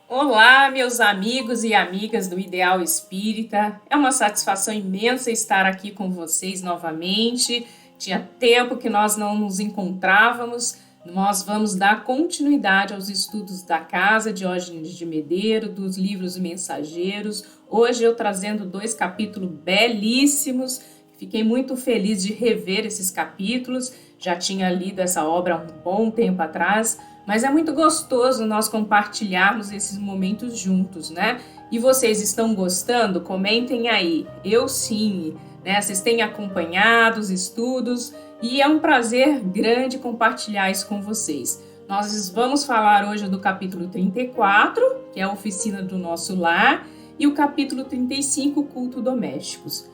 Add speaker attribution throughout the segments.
Speaker 1: Olá, meus amigos e amigas do Ideal Espírita. É uma satisfação imensa estar aqui com vocês novamente. Tinha tempo que nós não nos encontrávamos. Nós vamos dar continuidade aos estudos da Casa Diógenes de Medeiro, dos livros Mensageiros. Hoje eu trazendo 2 capítulos belíssimos. Fiquei muito feliz de rever esses capítulos. Já tinha lido essa obra há um bom tempo atrás, mas é muito gostoso nós compartilharmos esses momentos juntos, né? E vocês estão gostando? Comentem aí. Eu sim, né? Vocês têm acompanhado os estudos e é um prazer grande compartilhar isso com vocês. Nós vamos falar hoje do capítulo 34, que é a oficina do nosso lar, e o capítulo 35, culto domésticos.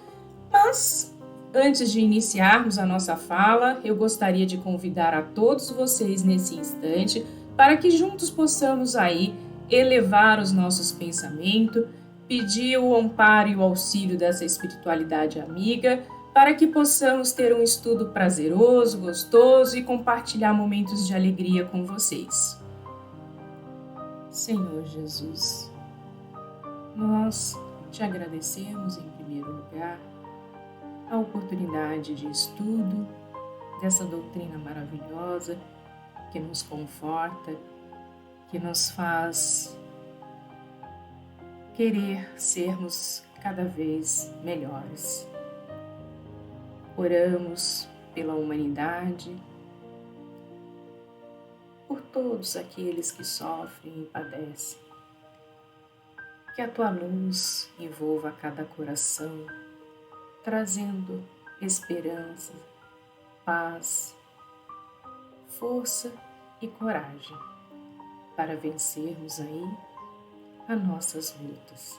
Speaker 1: Mas, antes de iniciarmos a nossa fala, eu gostaria de convidar a todos vocês nesse instante para que juntos possamos aí elevar os nossos pensamentos, pedir o amparo e o auxílio dessa espiritualidade amiga, para que possamos ter um estudo prazeroso, gostoso e compartilhar momentos de alegria com vocês. Senhor Jesus, nós te agradecemos em primeiro lugar a oportunidade de estudo dessa doutrina maravilhosa que nos conforta, que nos faz querer sermos cada vez melhores. Oramos pela humanidade, por todos aqueles que sofrem e padecem. Que a tua luz envolva cada coração, trazendo esperança, paz, força e coragem para vencermos aí as nossas lutas.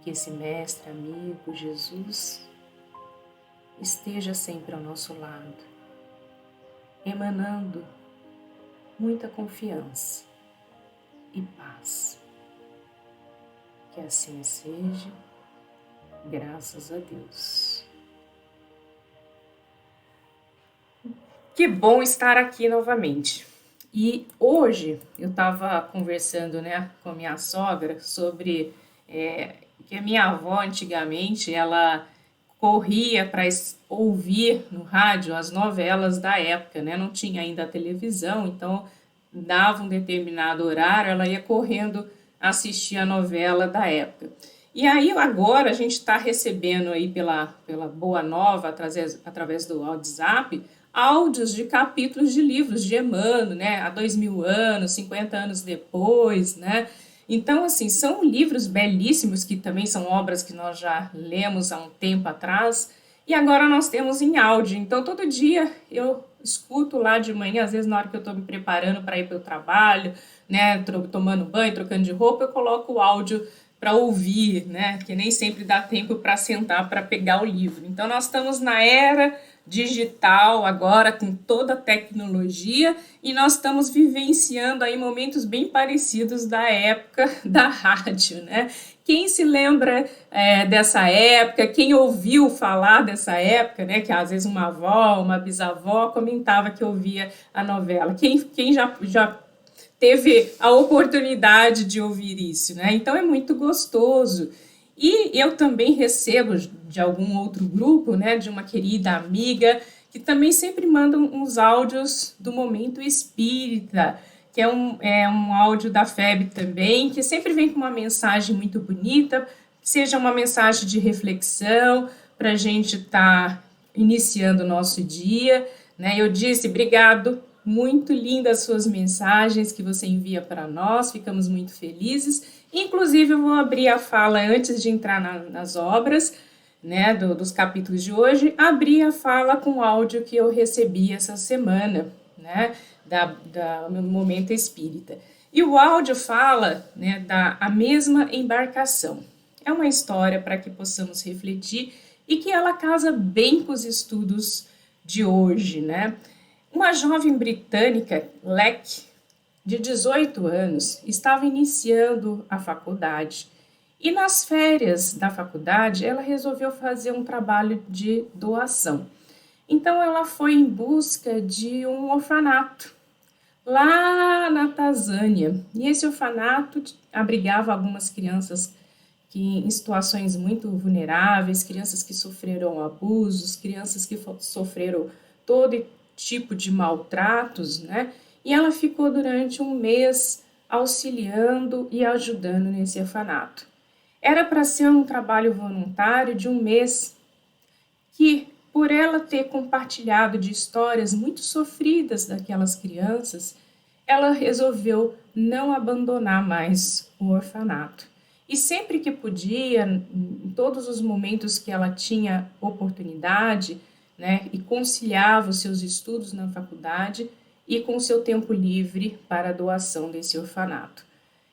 Speaker 1: Que esse mestre amigo Jesus esteja sempre ao nosso lado, emanando muita confiança e paz. Que assim seja. Graças a Deus. Que bom estar aqui novamente. E hoje eu estava conversando, com a minha sogra sobre que a minha avó antigamente ela corria para ouvir no rádio as novelas da época, né? Não tinha ainda a televisão, então dava um determinado horário, ela ia correndo assistir a novela da época. E aí agora a gente está recebendo aí pela Boa Nova, através do WhatsApp, áudios de capítulos de livros de Emmanuel, né? Há 2000 anos, 50 anos depois, né? Então, assim, são livros belíssimos, que também são obras que nós já lemos há um tempo atrás, e agora nós temos em áudio. Então, todo dia eu escuto lá de manhã, às vezes na hora que eu estou me preparando para ir para o trabalho, né? Tomando banho, trocando de roupa, eu coloco o áudio para ouvir, né? Que nem sempre dá tempo para sentar para pegar o livro. Então, nós estamos na era digital agora, com toda a tecnologia, e nós estamos vivenciando aí momentos bem parecidos da época da rádio, né? Quem se lembra dessa época, quem ouviu falar dessa época, né? Que às vezes uma avó, uma bisavó comentava que ouvia a novela. Quem já teve a oportunidade de ouvir isso, né? Então é muito gostoso. E eu também recebo de algum outro grupo, né, de uma querida amiga, que também sempre manda uns áudios do Momento Espírita, que é um áudio da FEB também, que sempre vem com uma mensagem muito bonita, que seja uma mensagem de reflexão, para a gente estar iniciando o nosso dia, né? Eu disse, obrigado, muito lindas as suas mensagens que você envia para nós, ficamos muito felizes. Inclusive, eu vou abrir a fala antes de entrar nas obras, né, dos capítulos de hoje, abrir a fala com o áudio que eu recebi essa semana, né, da Momento Espírita. E o áudio fala, né, a mesma embarcação. É uma história para que possamos refletir e que ela casa bem com os estudos de hoje, né? Uma jovem britânica, Leck, de 18 anos, estava iniciando a faculdade e nas férias da faculdade ela resolveu fazer um trabalho de doação. Então ela foi em busca de um orfanato lá na Tanzânia. E esse orfanato abrigava algumas crianças que em situações muito vulneráveis, crianças que sofreram abusos, crianças que sofreram todo tipo de maltratos, né? E ela ficou durante um mês auxiliando e ajudando nesse orfanato. Era para ser um trabalho voluntário de um mês que, por ela ter compartilhado de histórias muito sofridas daquelas crianças, ela resolveu não abandonar mais o orfanato. E sempre que podia, em todos os momentos que ela tinha oportunidade, né, e conciliava os seus estudos na faculdade e com o seu tempo livre para a doação desse orfanato.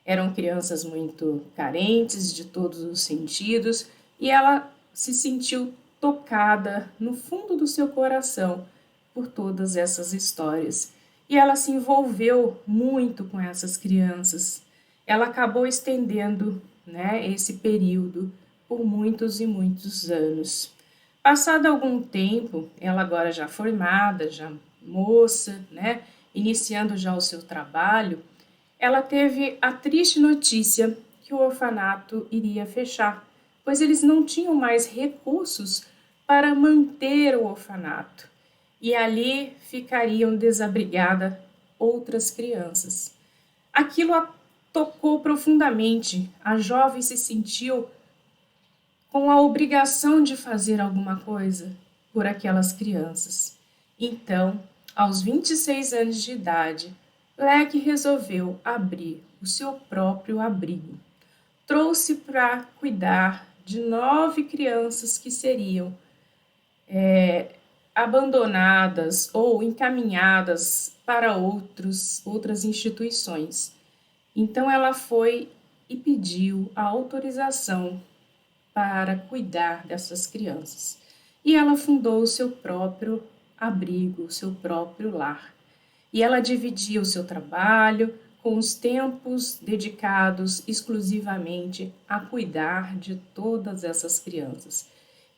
Speaker 1: Eram crianças muito carentes de todos os sentidos e ela se sentiu tocada no fundo do seu coração por todas essas histórias. E ela se envolveu muito com essas crianças. Ela acabou estendendo, né, esse período por muitos e muitos anos. Passado algum tempo, ela agora já formada, já moça, né, iniciando já o seu trabalho, ela teve a triste notícia que o orfanato iria fechar, pois eles não tinham mais recursos para manter o orfanato. E ali ficariam desabrigadas outras crianças. Aquilo a tocou profundamente. A jovem se sentiu com a obrigação de fazer alguma coisa por aquelas crianças. Então, aos 26 anos de idade, Leque resolveu abrir o seu próprio abrigo. Trouxe para cuidar de 9 crianças que seriam abandonadas ou encaminhadas para outras instituições. Então ela foi e pediu a autorização para cuidar dessas crianças. E ela fundou o seu próprio abrigo, o seu próprio lar. E ela dividia o seu trabalho com os tempos dedicados exclusivamente a cuidar de todas essas crianças.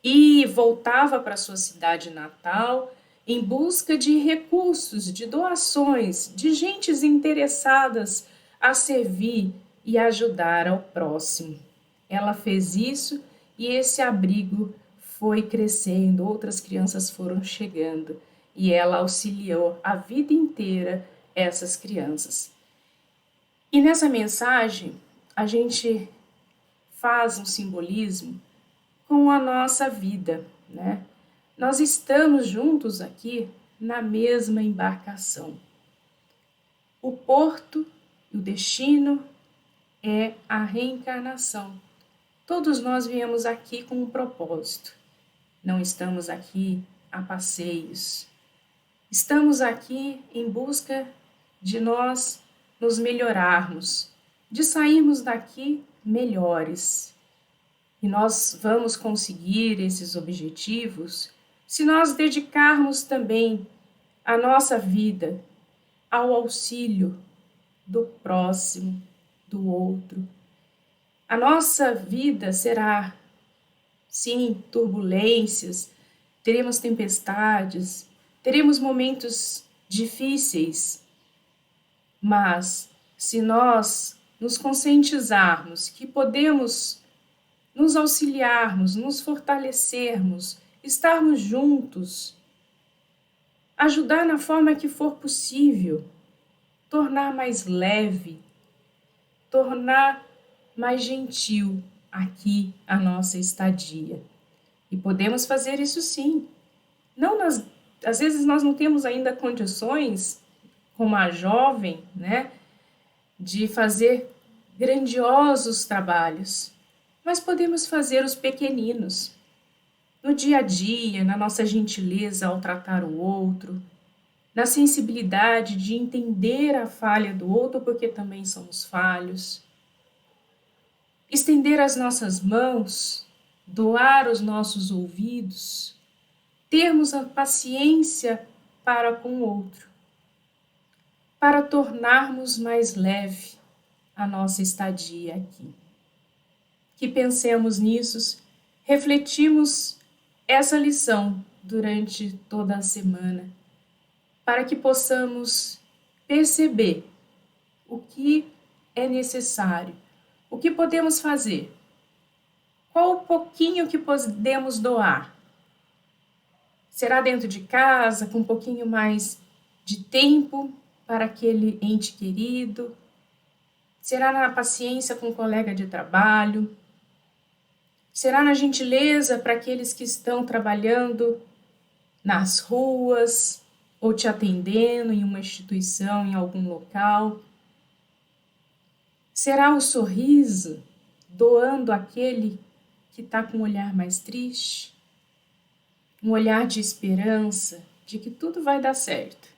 Speaker 1: E voltava para sua cidade natal em busca de recursos, de doações, de gentes interessadas a servir e ajudar ao próximo. Ela fez isso e esse abrigo foi crescendo, outras crianças foram chegando e ela auxiliou a vida inteira essas crianças. E nessa mensagem, a gente faz um simbolismo com a nossa vida, né? Nós estamos juntos aqui na mesma embarcação. O porto e o destino é a reencarnação. Todos nós viemos aqui com um propósito. Não estamos aqui a passeios. Estamos aqui em busca de nós nos melhorarmos, de sairmos daqui melhores. E nós vamos conseguir esses objetivos se nós dedicarmos também a nossa vida ao auxílio do próximo, do outro. A nossa vida será, sim, turbulências, teremos tempestades, teremos momentos difíceis, mas se nós nos conscientizarmos que podemos nos auxiliarmos, nos fortalecermos, estarmos juntos, ajudar na forma que for possível, tornar mais leve, tornar mais gentil aqui a nossa estadia. E podemos fazer isso sim. Não às vezes nós não temos ainda condições, como a jovem, né, de fazer grandiosos trabalhos, mas podemos fazer os pequeninos, no dia a dia, na nossa gentileza ao tratar o outro, na sensibilidade de entender a falha do outro, porque também somos falhos, estender as nossas mãos, doar os nossos ouvidos, termos a paciência para com o outro, para tornarmos mais leve a nossa estadia aqui. Que pensemos nisso, refletimos essa lição durante toda a semana, para que possamos perceber o que é necessário, o que podemos fazer, qual o pouquinho que podemos doar. Será dentro de casa, com um pouquinho mais de tempo para aquele ente querido? Será na paciência com o colega de trabalho? Será na gentileza para aqueles que estão trabalhando nas ruas ou te atendendo em uma instituição, em algum local? Será o sorriso doando aquele que está com um olhar mais triste? Um olhar de esperança, de que tudo vai dar certo,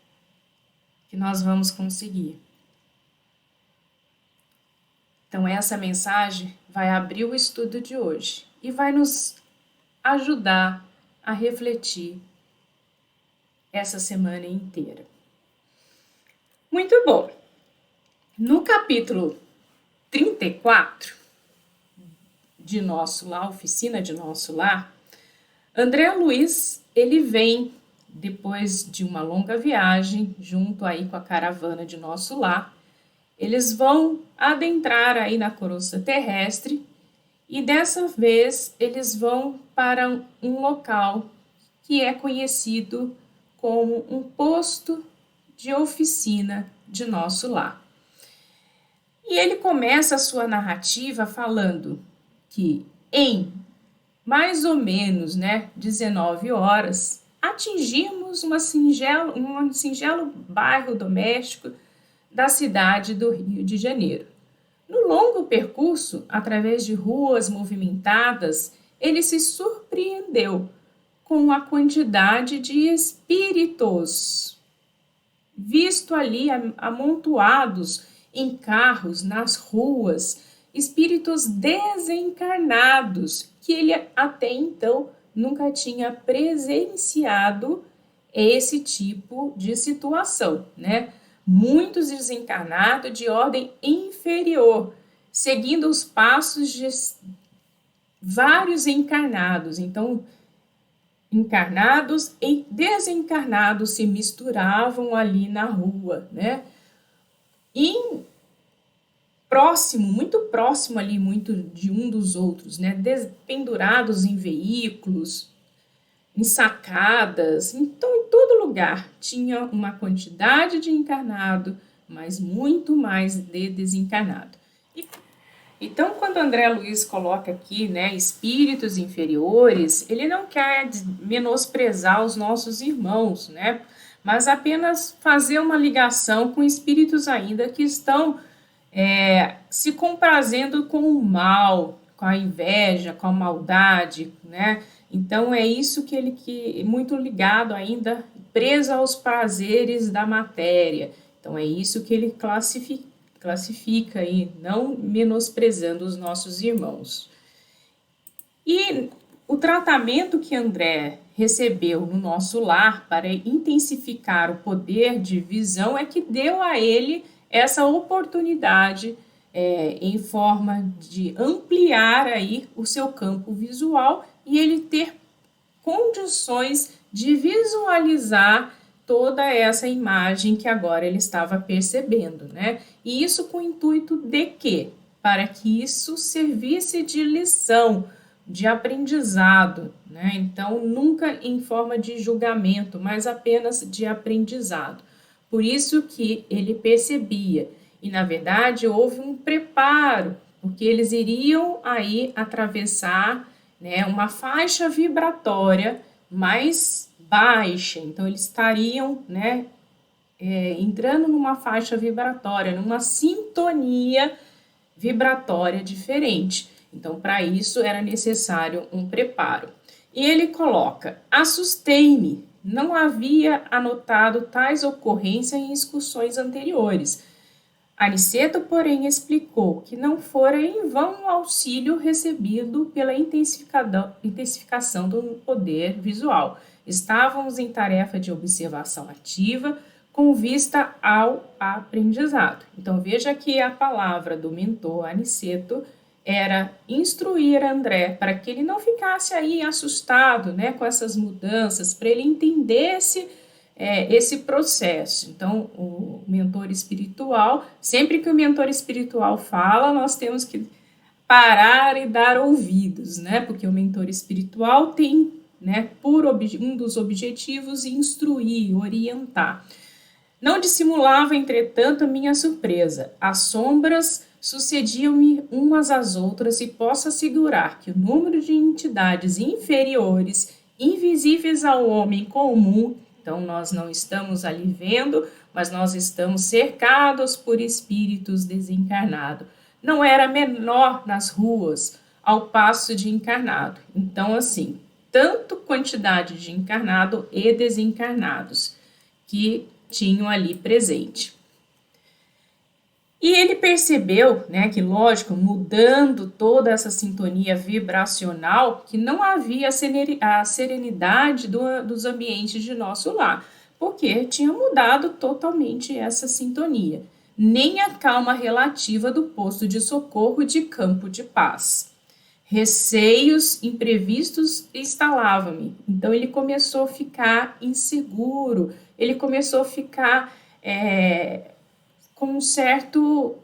Speaker 1: que nós vamos conseguir. Então essa mensagem vai abrir o estudo de hoje e vai nos ajudar a refletir essa semana inteira. Muito bom! No capítulo 34 de Nosso Lar, Oficina de Nosso Lar, André Luiz, ele vem, depois de uma longa viagem, junto aí com a caravana de Nosso Lar, eles vão adentrar aí na crosta terrestre e dessa vez eles vão para um local que é conhecido como um posto de oficina de Nosso Lar. E ele começa a sua narrativa falando que em mais ou menos 19 horas atingimos um singelo bairro doméstico da cidade do Rio de Janeiro. No longo percurso, através de ruas movimentadas, ele se surpreendeu com a quantidade de espíritos visto ali amontoados em carros, nas ruas, espíritos desencarnados que ele até então nunca tinha presenciado esse tipo de situação, né? Muitos desencarnados de ordem inferior, seguindo os passos de vários encarnados. Então, encarnados e desencarnados se misturavam ali na rua, né? E muito próximo ali, muito de um dos outros, né? Pendurados em veículos, em sacadas, então em todo lugar tinha uma quantidade de encarnado, mas muito mais de desencarnado. Então, quando André Luiz coloca aqui, espíritos inferiores, ele não quer menosprezar os nossos irmãos, mas apenas fazer uma ligação com espíritos ainda que estão se comprazendo com o mal, com a inveja, com a maldade, Então é isso que muito ligado ainda, preso aos prazeres da matéria. Então é isso que ele classifica aí, não menosprezando os nossos irmãos. E o tratamento que André recebeu no Nosso Lar para intensificar o poder de visão é que deu a ele essa oportunidade em forma de ampliar aí o seu campo visual e ele ter condições de visualizar toda essa imagem que agora ele estava percebendo, E isso com o intuito de quê? Para que isso servisse de lição, de aprendizado, Então, nunca em forma de julgamento, mas apenas de aprendizado. Por isso que ele percebia. E, na verdade, houve um preparo, porque eles iriam aí atravessar uma faixa vibratória mais baixa. Então, eles estariam entrando numa faixa vibratória, numa sintonia vibratória diferente. Então, para isso, era necessário um preparo. E ele coloca: assustei-me, não havia anotado tais ocorrências em excursões anteriores. Aniceto, porém, explicou que não fora em vão o auxílio recebido pela intensificação do poder visual. Estávamos em tarefa de observação ativa com vista ao aprendizado. Então, veja que a palavra do mentor Aniceto era instruir André para que ele não ficasse aí assustado com essas mudanças, para ele entendesse esse processo. Então, o mentor espiritual, sempre que o mentor espiritual fala, nós temos que parar e dar ouvidos, né? Porque o mentor espiritual tem, né, um dos objetivos instruir, orientar. Não dissimulava, entretanto, a minha surpresa. As sombras sucediam-me umas às outras e posso assegurar que o número de entidades inferiores, invisíveis ao homem comum, então nós não estamos ali vendo, mas nós estamos cercados por espíritos desencarnados, não era menor nas ruas ao passo de encarnado. Então, assim, tanto quantidade de encarnado e desencarnados que tinham ali presente. E ele percebeu, né, que lógico, mudando toda essa sintonia vibracional, que não havia a serenidade dos ambientes de nosso lar, porque tinha mudado totalmente essa sintonia, nem a calma relativa do posto de socorro de Campo de Paz. Receios imprevistos instalavam-me, então ele começou a ficar inseguro, ele começou a ficar com um certo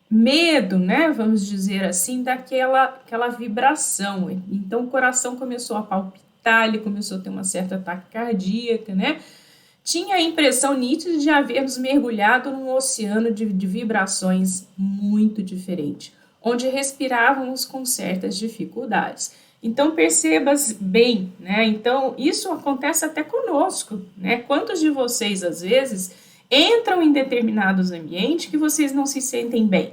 Speaker 1: medo, né, vamos dizer assim, aquela vibração. Então o coração começou a palpitar, ele começou a ter uma certa ataque cardíaca, né? Tinha a impressão nítida de havermos mergulhado num oceano de vibrações muito diferente, onde respirávamos com certas dificuldades. Então perceba bem, né? Então isso acontece até conosco, né? Quantos de vocês às vezes entram em determinados ambientes que vocês não se sentem bem,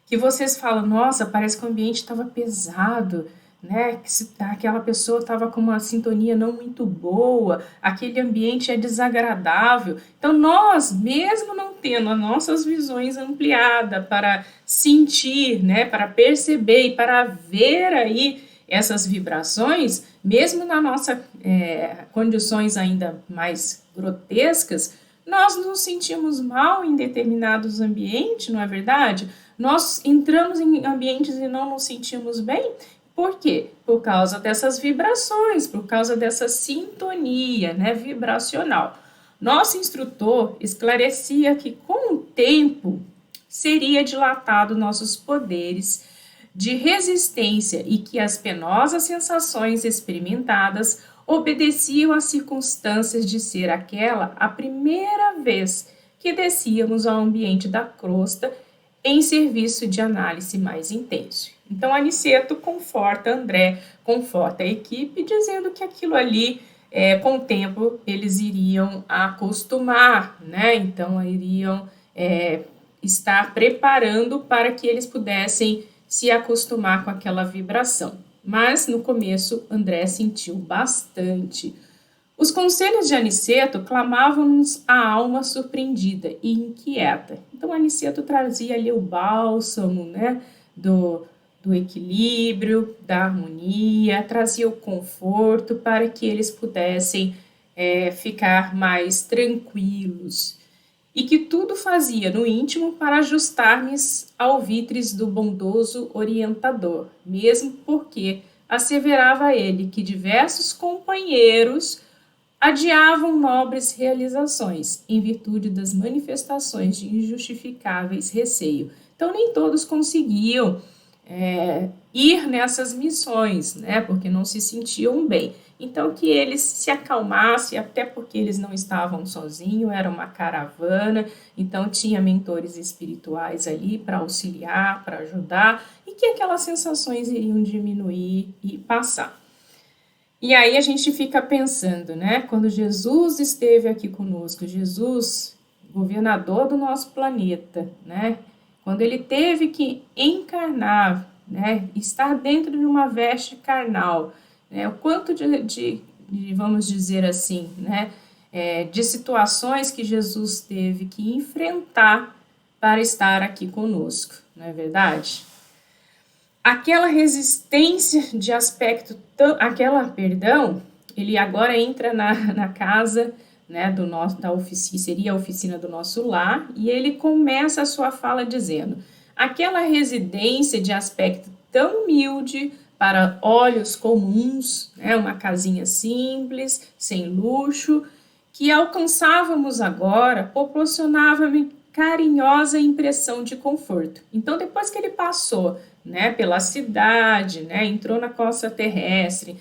Speaker 1: que vocês falam, nossa, parece que o ambiente estava pesado, né? Que aquela pessoa estava com uma sintonia não muito boa, aquele ambiente é desagradável. Então nós, mesmo não tendo as nossas visões ampliadas para sentir, né, para perceber e para ver aí essas vibrações, mesmo na nossa condições ainda mais grotescas, nós nos sentimos mal em determinados ambientes, não é verdade? Nós entramos em ambientes e não nos sentimos bem. Por quê? Por causa dessas vibrações, por causa dessa sintonia, né, vibracional. Nosso instrutor esclarecia que com o tempo seria dilatado nossos poderes de resistência e que as penosas sensações experimentadas obedeciam às circunstâncias de ser aquela a primeira vez que descíamos ao ambiente da crosta em serviço de análise mais intenso. Então, Aniceto conforta André, conforta a equipe, dizendo que aquilo ali, com o tempo, eles iriam acostumar, né? Então, iriam estar preparando para que eles pudessem se acostumar com aquela vibração. Mas, no começo, André sentiu bastante. Os conselhos de Aniceto clamavam-nos a alma surpreendida e inquieta. Então, Aniceto trazia ali o bálsamo, né, do equilíbrio, da harmonia, trazia o conforto para que eles pudessem ficar mais tranquilos. E que tudo fazia no íntimo para ajustar-me ao vitres do bondoso orientador, mesmo porque asseverava ele que diversos companheiros adiavam nobres realizações em virtude das manifestações de injustificáveis receio. Então, nem todos conseguiam ir nessas missões, né, porque não se sentiam bem. Então, que eles se acalmassem, até porque eles não estavam sozinhos, era uma caravana, então tinha mentores espirituais ali para auxiliar, para ajudar, e que aquelas sensações iriam diminuir e passar. E aí a gente fica pensando, né, quando Jesus esteve aqui conosco, Jesus, governador do nosso planeta, né, quando ele teve que encarnar, né, estar dentro de uma veste carnal, né, o quanto de vamos dizer assim, né, de situações que Jesus teve que enfrentar para estar aqui conosco, não é verdade? Aquela resistência de aspecto, ele agora entra na casa, né, da oficina, seria a oficina do nosso lar, e ele começa a sua fala dizendo, aquela residência de aspecto tão humilde para olhos comuns, né, uma casinha simples, sem luxo, que alcançávamos agora proporcionava-me carinhosa impressão de conforto. Então, depois que ele passou, né, pela cidade, né, entrou na costa terrestre,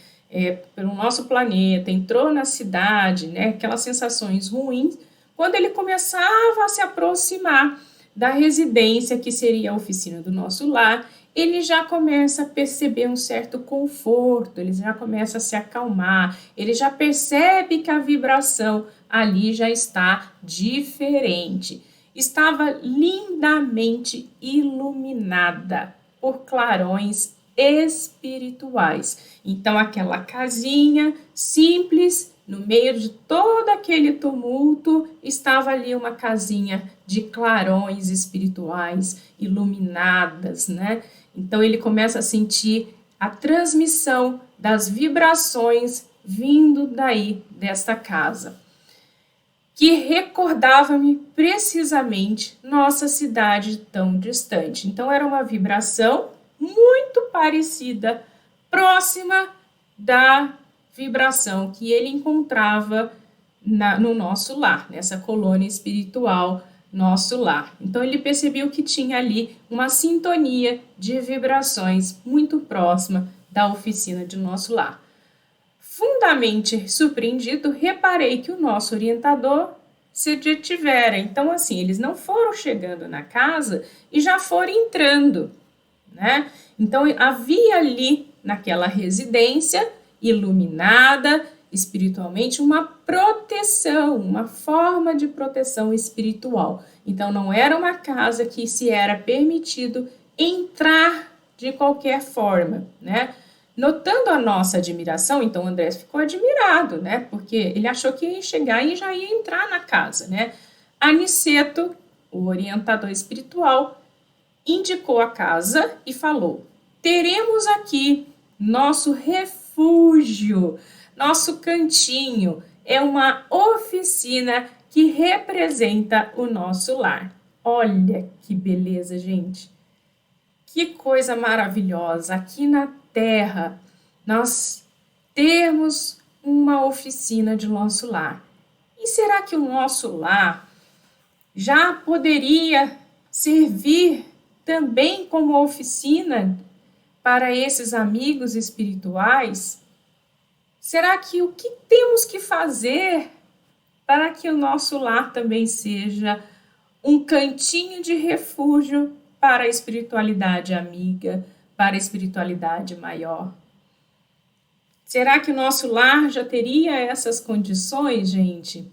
Speaker 1: pelo nosso planeta, entrou na cidade, né, aquelas sensações ruins, quando ele começava a se aproximar da residência, que seria a oficina do nosso lar, ele já começa a perceber um certo conforto, ele já começa a se acalmar, ele já percebe que a vibração ali já está diferente. Estava lindamente iluminada por clarões espirituais. Então, aquela casinha simples, no meio de todo aquele tumulto, estava ali uma casinha de clarões espirituais iluminadas, né? Então, ele começa a sentir a transmissão das vibrações vindo daí, desta casa, que recordava-me precisamente nossa cidade tão distante. Então, era uma vibração muito parecida, próxima da vibração que ele encontrava no nosso lar, nessa colônia espiritual, nosso lar. Então, ele percebeu que tinha ali uma sintonia de vibrações muito próxima da oficina de nosso lar. Fundamente surpreendido, reparei que o nosso orientador se detivera. Então, assim, eles não foram chegando na casa e já foram entrando, né? Então, havia ali, naquela residência, iluminada espiritualmente, uma proteção, uma forma de proteção espiritual. Então, não era uma casa que se era permitido entrar de qualquer forma, né? Notando a nossa admiração, então André ficou admirado, né? Porque ele achou que ia chegar e já ia entrar na casa, né? Aniceto, o orientador espiritual, indicou a casa e falou: teremos aqui nosso refúgio, nosso cantinho, é uma oficina que representa o nosso lar. Olha que beleza, gente. Que coisa maravilhosa. Aqui na Terra, nós temos uma oficina de nosso lar. E será que o nosso lar já poderia servir também como oficina para esses amigos espirituais? Será que o que temos que fazer para que o nosso lar também seja um cantinho de refúgio para a espiritualidade amiga, para a espiritualidade maior? Será que o nosso lar já teria essas condições, gente?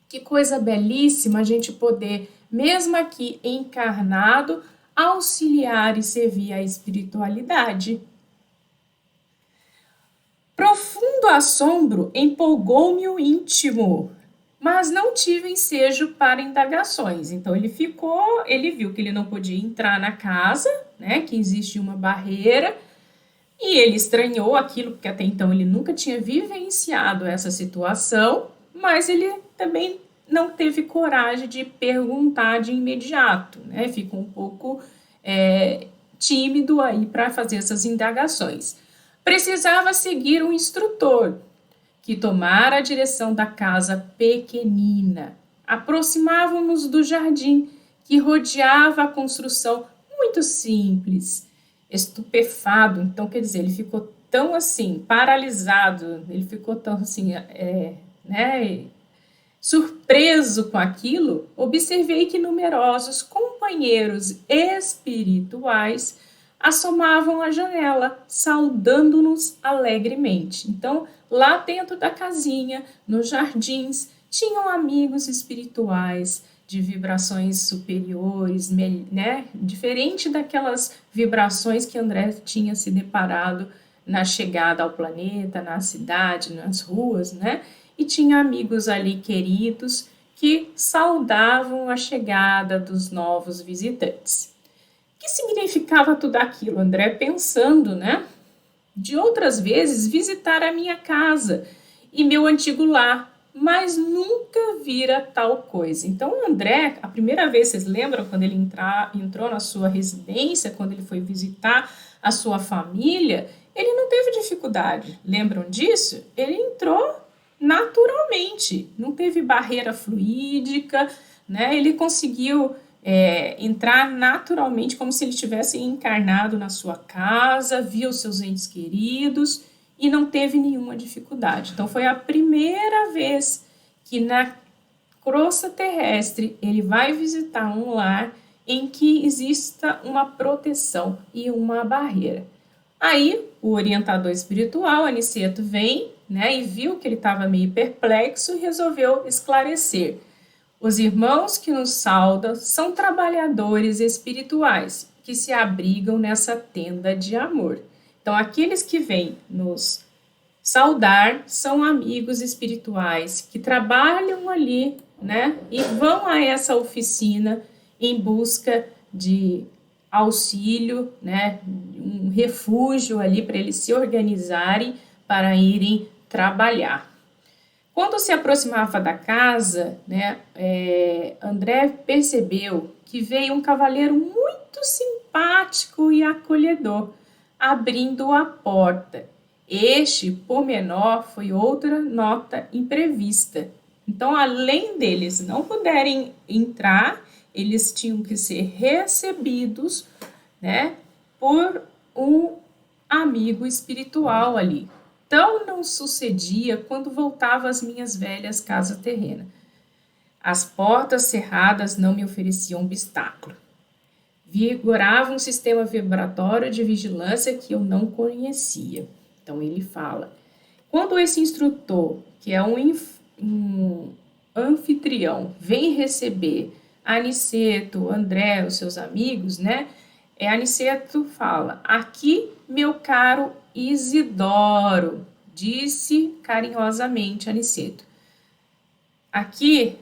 Speaker 1: Que coisa belíssima a gente poder, mesmo aqui encarnado, auxiliar e servir a espiritualidade. Profundo assombro empolgou-me o íntimo, mas não tive ensejo para indagações. Então ele viu que ele não podia entrar na casa, né, que existia uma barreira, e ele estranhou aquilo, porque até então ele nunca tinha vivenciado essa situação, mas ele também não teve coragem de perguntar de imediato, né? Ficou um pouco tímido aí para fazer essas indagações. Precisava seguir um instrutor que tomara a direção da casa pequenina. Aproximavam-nos do jardim que rodeava a construção, muito simples. Estupefado, então quer dizer, ele ficou tão assim, paralisado, ele ficou tão assim, surpreso com aquilo, observei que numerosos companheiros espirituais assomavam à janela, saudando-nos alegremente. Então, lá dentro da casinha, nos jardins, tinham amigos espirituais de vibrações superiores, né? Diferente daquelas vibrações que André tinha se deparado na chegada ao planeta, na cidade, nas ruas, né? E tinha amigos ali queridos que saudavam a chegada dos novos visitantes. O que significava tudo aquilo, André? Pensando, né? De outras vezes visitar a minha casa e meu antigo lar, mas nunca vira tal coisa. Então, o André, a primeira vez, vocês lembram quando ele entrou na sua residência, quando ele foi visitar a sua família, ele não teve dificuldade. Lembram disso? Ele entrou, naturalmente, não teve barreira fluídica, né? Ele conseguiu entrar naturalmente, como se ele tivesse encarnado na sua casa, viu seus entes queridos e não teve nenhuma dificuldade. Então, foi a primeira vez que na crosta terrestre ele vai visitar um lar em que exista uma proteção e uma barreira. Aí, o orientador espiritual, Aniceto, vem, né, e viu que ele estava meio perplexo e resolveu esclarecer. Os irmãos que nos saudam são trabalhadores espirituais que se abrigam nessa tenda de amor. Então, aqueles que vêm nos saudar são amigos espirituais que trabalham ali, né, e vão a essa oficina em busca de auxílio, né, um refúgio ali para eles se organizarem para irem trabalhar. Quando se aproximava da casa, né, André percebeu que veio um cavaleiro muito simpático e acolhedor, abrindo a porta. Este pormenor foi outra nota imprevista. Então, além deles não puderem entrar, eles tinham que ser recebidos, né, por um amigo espiritual ali. Tal não sucedia quando voltava às minhas velhas casas terrenas. As portas cerradas não me ofereciam obstáculo. Vigorava um sistema vibratório de vigilância que eu não conhecia. Então ele fala, quando esse instrutor, que é um anfitrião, vem receber Aniceto, André, os seus amigos, né? Aniceto fala, aqui, meu caro Isidoro, disse carinhosamente Aniceto. Aqui,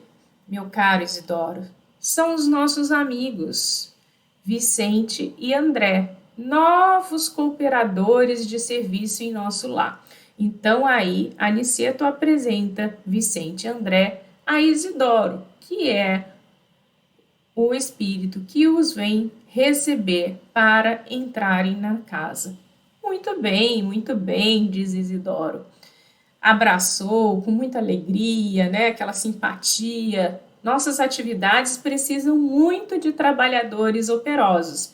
Speaker 1: meu caro Isidoro, são os nossos amigos, Vicente e André, novos cooperadores de serviço em nosso lar. Então, aí, Aniceto apresenta Vicente e André a Isidoro, que é o espírito que os vem receber para entrarem na casa. Muito bem, diz Isidoro. Abraçou com muita alegria, né? Aquela simpatia. Nossas atividades precisam muito de trabalhadores operosos.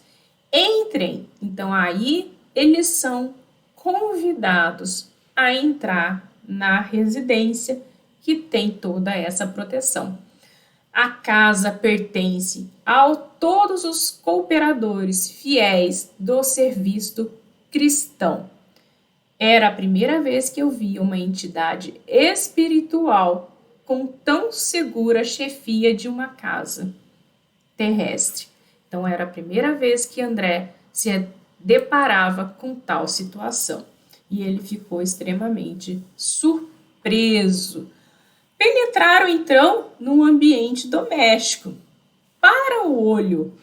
Speaker 1: Entrem. Então, aí eles são convidados a entrar na residência que tem toda essa proteção. A casa pertence a todos os cooperadores fiéis do serviço cristão. Era a primeira vez que eu via uma entidade espiritual com tão segura chefia de uma casa terrestre. Então, era a primeira vez que André se deparava com tal situação. E ele ficou extremamente surpreso. Penetraram, então, num ambiente doméstico. Para o olho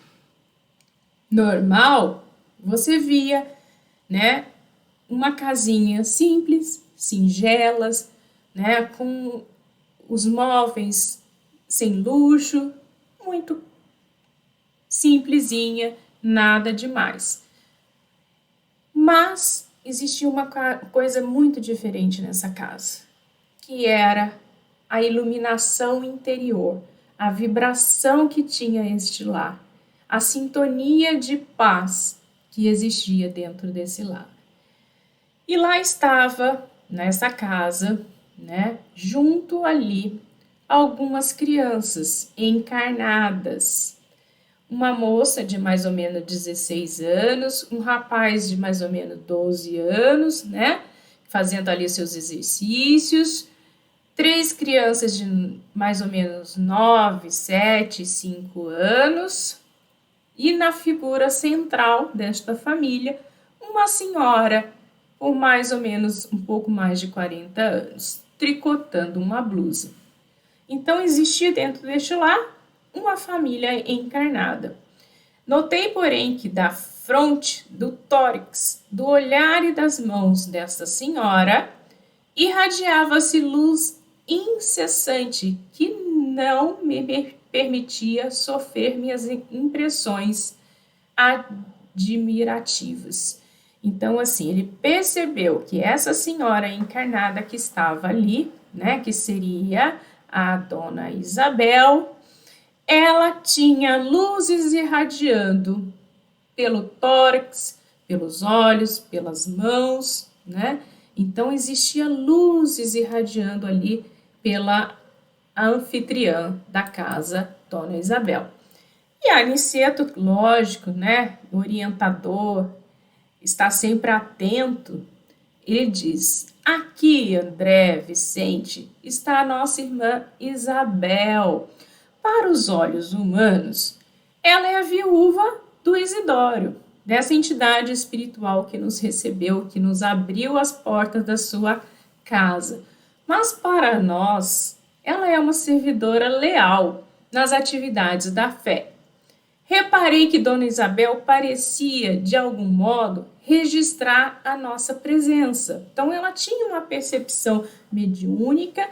Speaker 1: normal, você via, né, uma casinha simples, singelas, né, com os móveis sem luxo, muito simplesinha, nada demais. Mas existia uma coisa muito diferente nessa casa, que era a iluminação interior, a vibração que tinha este lar, a sintonia de paz que existia dentro desse lar. E lá estava, nessa casa, né, junto ali, algumas crianças encarnadas. Uma moça de mais ou menos 16 anos, um rapaz de mais ou menos 12 anos, né, fazendo ali seus exercícios, 3 crianças de mais ou menos 9, 7, 5 anos, e na figura central desta família, uma senhora por mais ou menos um pouco mais de 40 anos, tricotando uma blusa. Então, existia dentro deste lar uma família encarnada. Notei, porém, que da fronte, do tórax, do olhar e das mãos desta senhora, irradiava-se luz incessante que não me permitia sofrer minhas impressões admirativas. Então, assim, ele percebeu que essa senhora encarnada que estava ali, né, que seria a dona Isabel, ela tinha luzes irradiando pelo tórax, pelos olhos, pelas mãos, né? Então existia luzes irradiando ali pela anfitriã da casa, Dona Isabel. E Aniceto, lógico, né, orientador, está sempre atento, ele diz: aqui, André, Vicente, está a nossa irmã Isabel. Para os olhos humanos, ela é a viúva do Isidório, dessa entidade espiritual que nos recebeu, que nos abriu as portas da sua casa. Mas para nós, ela é uma servidora leal nas atividades da fé. Reparei que Dona Isabel parecia, de algum modo, registrar a nossa presença. Então, ela tinha uma percepção mediúnica,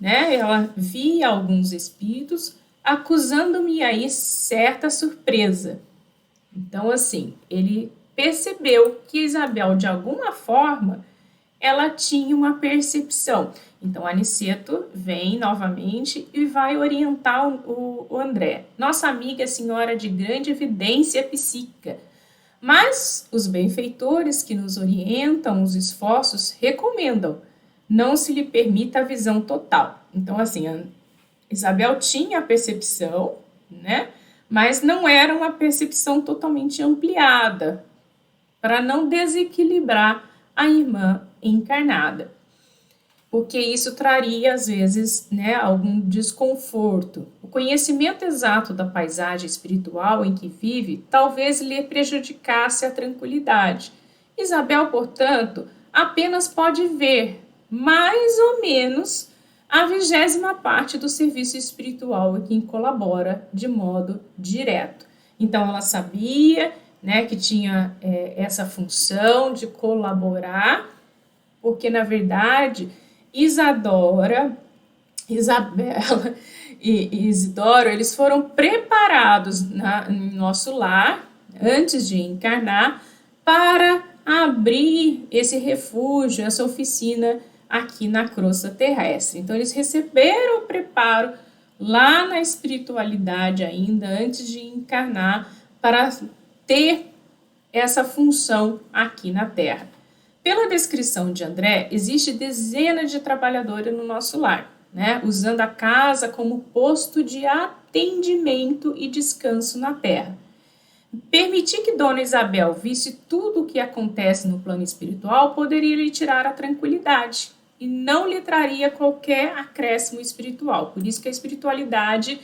Speaker 1: né? Ela via alguns espíritos, acusando-me aí certa surpresa. Então, assim, ele percebeu que Isabel, de alguma forma, ela tinha uma percepção. Então, Aniceto vem novamente e vai orientar o André. Nossa amiga é senhora de grande evidência psíquica, mas os benfeitores que nos orientam os esforços recomendam, não se lhe permita a visão total. Então, assim, Isabel tinha a percepção, né? Mas não era uma percepção totalmente ampliada, para não desequilibrar a irmã encarnada, porque isso traria, às vezes, né, algum desconforto. O conhecimento exato da paisagem espiritual em que vive talvez lhe prejudicasse a tranquilidade. Isabel, portanto, apenas pode ver, mais ou menos, a 20ª parte do serviço espiritual em quem colabora de modo direto. Então, ela sabia, né, que tinha essa função de colaborar, porque, na verdade, Isadora, Isabela e Isidoro, eles foram preparados em nosso lar, antes de encarnar, para abrir esse refúgio, essa oficina aqui na crosta terrestre. Então, eles receberam o preparo lá na espiritualidade ainda, antes de encarnar, para ter essa função aqui na Terra. Pela descrição de André, existe dezenas de trabalhadores no nosso lar, né, usando a casa como posto de atendimento e descanso na Terra. Permitir que Dona Isabel visse tudo o que acontece no plano espiritual poderia lhe tirar a tranquilidade e não lhe traria qualquer acréscimo espiritual. Por isso que a espiritualidade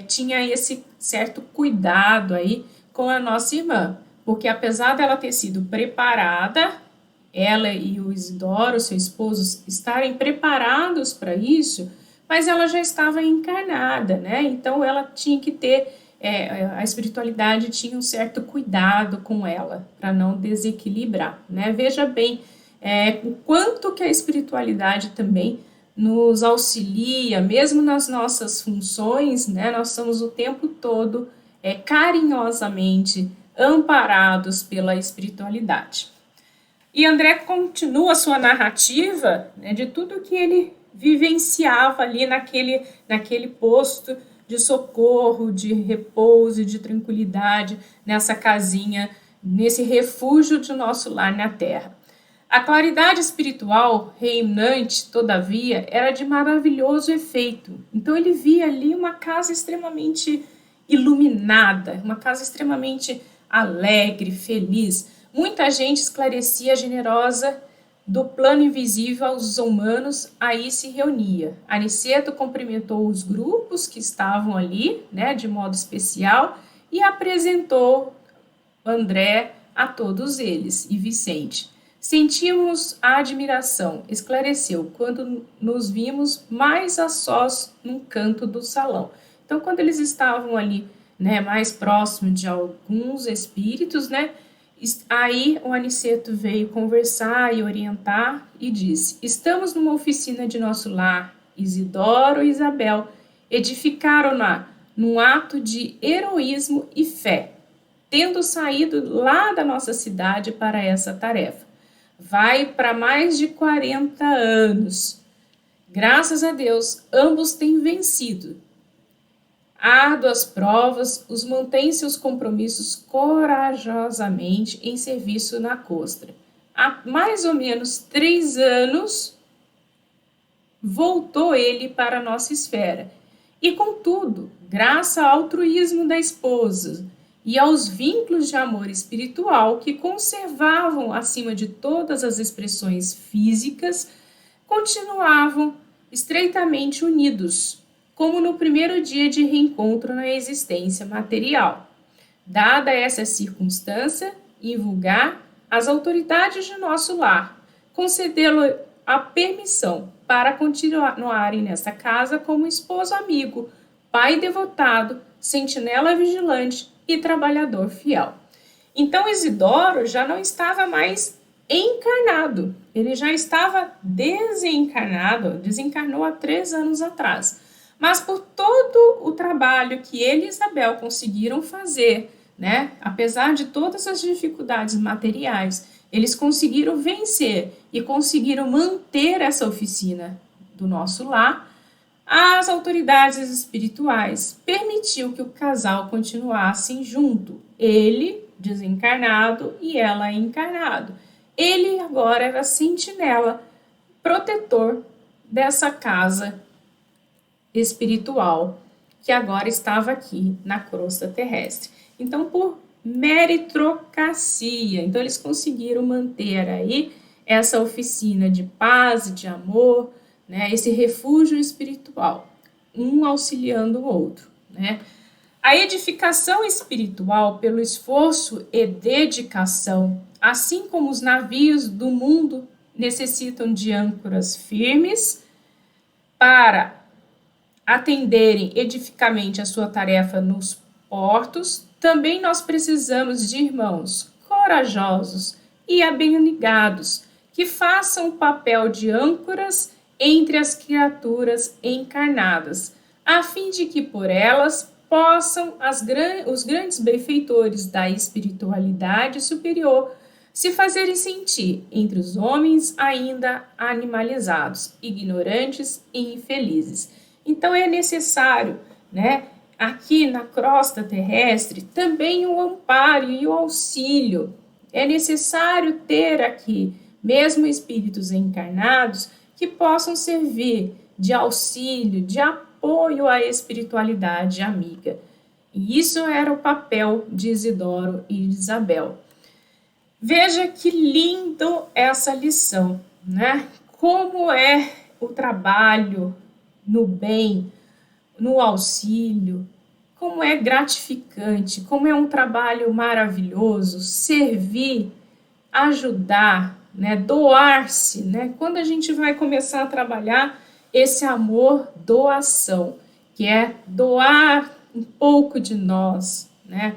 Speaker 1: tinha esse certo cuidado aí com a nossa irmã, porque apesar dela ter sido preparada, ela e o Isidoro, seu esposo, estarem preparados para isso, mas ela já estava encarnada, né? Então ela tinha que ter, a espiritualidade tinha um certo cuidado com ela, para não desequilibrar, né? Veja bem, o quanto que a espiritualidade também nos auxilia, mesmo nas nossas funções, né? Nós somos o tempo todo carinhosamente amparados pela espiritualidade. E André continua a sua narrativa, né, de tudo que ele vivenciava ali naquele posto de socorro, de repouso, de tranquilidade, nessa casinha, nesse refúgio de nosso lar na Terra. A claridade espiritual reinante, todavia, era de maravilhoso efeito. Então ele via ali uma casa extremamente iluminada, uma casa extremamente alegre, feliz. Muita gente esclarecia, generosa, do plano invisível aos humanos, aí se reunia. Aniceto cumprimentou os grupos que estavam ali, né, de modo especial, e apresentou André a todos eles, e Vicente. Sentimos a admiração, esclareceu, quando nos vimos mais a sós num canto do salão. Então, quando eles estavam ali, né, mais próximo de alguns espíritos, né, aí o Aniceto veio conversar e orientar e disse: estamos numa oficina de nosso lar, Isidoro e Isabel edificaram-na num ato de heroísmo e fé. tendo saído lá da nossa cidade para essa tarefa. Vai para mais de 40 anos. Graças a Deus, ambos têm vencido. Árduas provas os mantêm seus compromissos corajosamente em serviço na costa. Há mais ou menos 3 anos, voltou ele para a nossa esfera. E, contudo, graças ao altruísmo da esposa e aos vínculos de amor espiritual que conservavam acima de todas as expressões físicas, continuavam estreitamente unidos, como no primeiro dia de reencontro na existência material. Dada essa circunstância invulgar, as autoridades de nosso lar concedê-lo a permissão para continuarem nessa casa como esposo amigo, pai devotado, sentinela vigilante e trabalhador fiel. Então Isidoro já não estava mais encarnado, ele já estava desencarnado, desencarnou há 3 anos atrás. Mas por todo o trabalho que ele e Isabel conseguiram fazer, né, apesar de todas as dificuldades materiais, eles conseguiram vencer e conseguiram manter essa oficina do nosso lar. As autoridades espirituais permitiu que o casal continuassem junto, ele desencarnado e ela encarnado. Ele agora era sentinela, protetor dessa casa espiritual que agora estava aqui na crosta terrestre. Então, por meritocracia, então eles conseguiram manter aí essa oficina de paz e de amor, né, esse refúgio espiritual, um auxiliando o outro, né? A edificação espiritual, pelo esforço e dedicação, assim como os navios do mundo necessitam de âncoras firmes para atenderem edificamente a sua tarefa nos portos, também nós precisamos de irmãos corajosos e abnegados que façam o papel de âncoras entre as criaturas encarnadas, a fim de que por elas possam os grandes benfeitores da espiritualidade superior se fazerem sentir entre os homens ainda animalizados, ignorantes e infelizes. Então é necessário, né, aqui na crosta terrestre, também o amparo e o auxílio. É necessário ter aqui, mesmo espíritos encarnados, que possam servir de auxílio, de apoio à espiritualidade amiga. E isso era o papel de Isidoro e de Isabel. Veja que lindo essa lição, né? Como é o trabalho no bem, no auxílio, como é gratificante, como é um trabalho maravilhoso, servir, ajudar, né, doar-se, né? Quando a gente vai começar a trabalhar esse amor doação, que é doar um pouco de nós, né?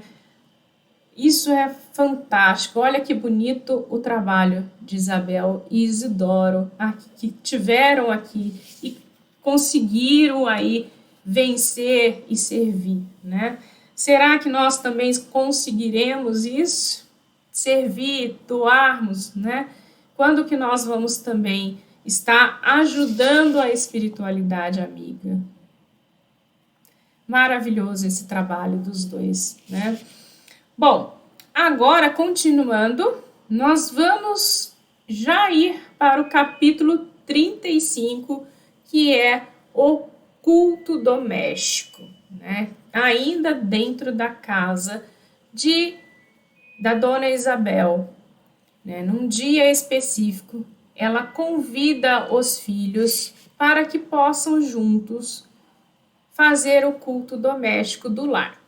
Speaker 1: Isso é fantástico. Olha que bonito o trabalho de Isabel e Isidoro, que tiveram aqui e conseguiram aí vencer e servir, né? Será que nós também conseguiremos isso? Servir, doarmos, né? Quando que nós vamos também estar ajudando a espiritualidade amiga? Maravilhoso esse trabalho dos dois, né? Bom, agora continuando, nós vamos já ir para o capítulo 35, que é o culto doméstico, né? Ainda dentro da casa da dona Isabel, né? Num dia específico, ela convida os filhos para que possam juntos fazer o culto doméstico do lar.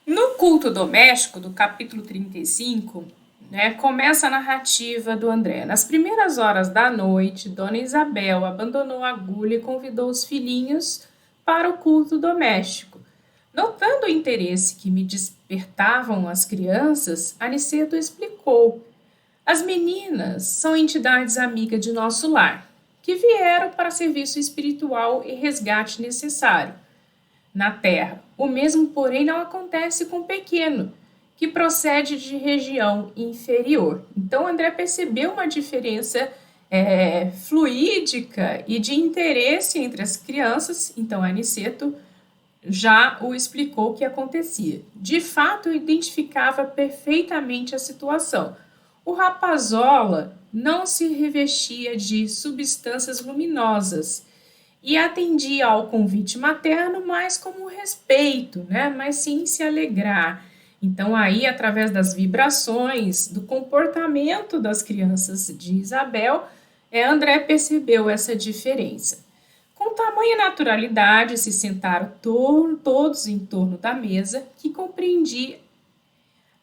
Speaker 1: No culto doméstico, do capítulo 35, né, começa a narrativa do André. Nas primeiras horas da noite, Dona Isabel abandonou a agulha e convidou os filhinhos para o culto doméstico. Notando o interesse que me despertavam as crianças, Aniceto explicou. As meninas são entidades amigas de nosso lar, que vieram para serviço espiritual e resgate necessário na Terra, O mesmo, porém, não acontece com o pequeno, que procede de região inferior. Então, André percebeu uma diferença fluídica e de interesse entre as crianças. Então, Aniceto já o explicou o que acontecia. De fato, identificava perfeitamente a situação. O Rapazola não se revestia de substâncias luminosas e atendia ao convite materno mais como respeito, né? Mas sim se alegrar. Então, aí, através das vibrações, do comportamento das crianças de Isabel, André percebeu essa diferença. Com tamanha naturalidade, se sentaram todos em torno da mesa, que compreendia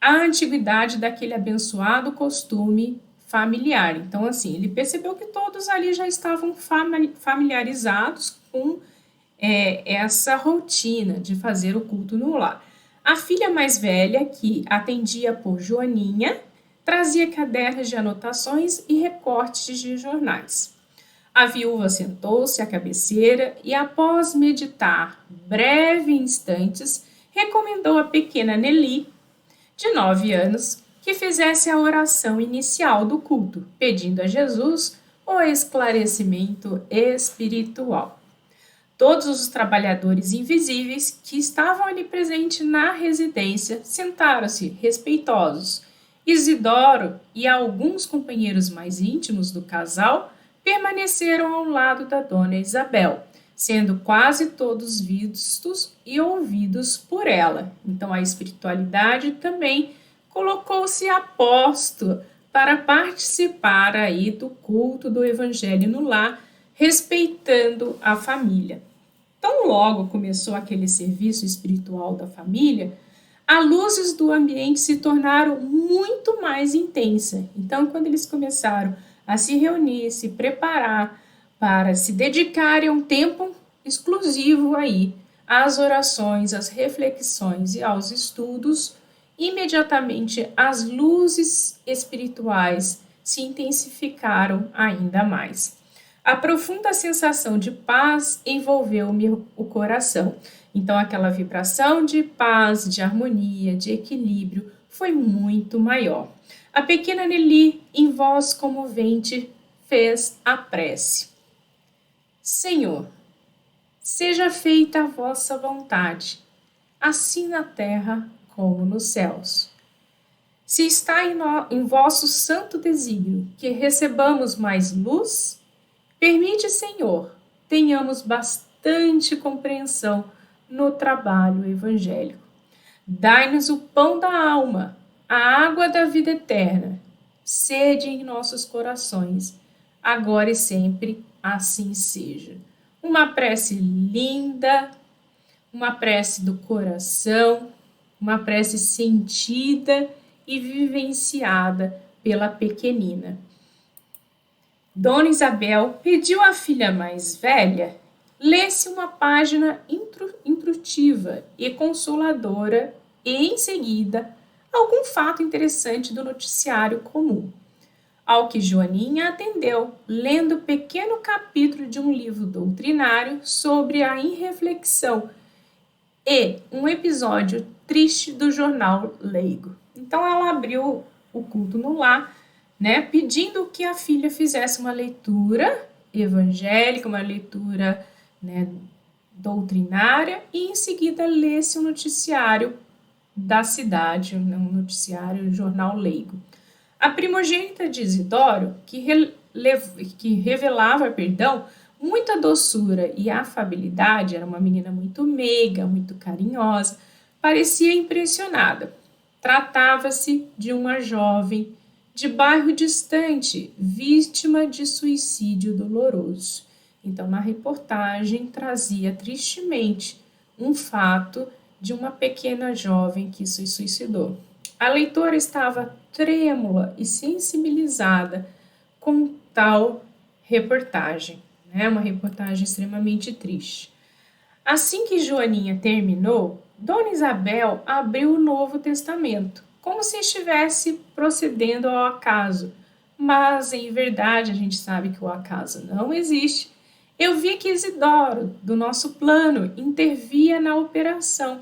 Speaker 1: a antiguidade daquele abençoado costume familiar. Então, assim, ele percebeu que todos ali já estavam familiarizados com essa rotina de fazer o culto no lar. A filha mais velha, que atendia por Joaninha, trazia cadernos de anotações e recortes de jornais. A viúva sentou-se à cabeceira e, após meditar breves instantes, recomendou à pequena Nelly, de 9 anos, que fizesse a oração inicial do culto, pedindo a Jesus o esclarecimento espiritual. Todos os trabalhadores invisíveis que estavam ali presentes na residência sentaram-se respeitosos. Isidoro e alguns companheiros mais íntimos do casal permaneceram ao lado da dona Isabel, sendo quase todos vistos e ouvidos por ela. Então a espiritualidade também colocou-se a posto para participar aí do culto do evangelho no lar, respeitando a família. Tão logo começou aquele serviço espiritual da família, as luzes do ambiente se tornaram muito mais intensas. Então, quando eles começaram a se reunir, se preparar para se dedicarem a um tempo exclusivo aí às orações, às reflexões e aos estudos, imediatamente as luzes espirituais se intensificaram ainda mais. A profunda sensação de paz envolveu-me o coração. Então, aquela vibração de paz, de harmonia, de equilíbrio foi muito maior. A pequena Nelly, em voz comovente, fez a prece. Senhor, seja feita a vossa vontade, assim na terra como nos céus. Se está em vosso santo desígnio que recebamos mais luz, permite, Senhor, tenhamos bastante compreensão no trabalho evangélico. Dai-nos o pão da alma, a água da vida eterna. Sede em nossos corações, agora e sempre, assim seja. Uma prece linda, uma prece do coração, uma prece sentida e vivenciada pela pequenina. Dona Isabel pediu à filha mais velha lesse uma página instrutiva e consoladora e, em seguida, algum fato interessante do noticiário comum. Ao que Joaninha atendeu, lendo pequeno capítulo de um livro doutrinário sobre a irreflexão e um episódio triste do jornal Leigo. Então ela abriu o culto no lar, né, pedindo que a filha fizesse uma leitura evangélica, uma leitura, né, doutrinária e em seguida lesse um noticiário da cidade, um noticiário, jornal Leigo. A primogênita de Isidoro, que revelava, muita doçura e afabilidade, era uma menina muito meiga, muito carinhosa, parecia impressionada. Tratava-se de uma jovem de bairro distante, vítima de suicídio doloroso. Então, na reportagem, trazia tristemente um fato de uma pequena jovem que se suicidou. A leitora estava trêmula e sensibilizada com tal reportagem, né? Uma reportagem extremamente triste. Assim que Joaninha terminou, Dona Isabel abriu o Novo Testamento, como se estivesse procedendo ao acaso. Mas, em verdade, a gente sabe que o acaso não existe Eu vi que Isidoro, do nosso plano, intervia na operação,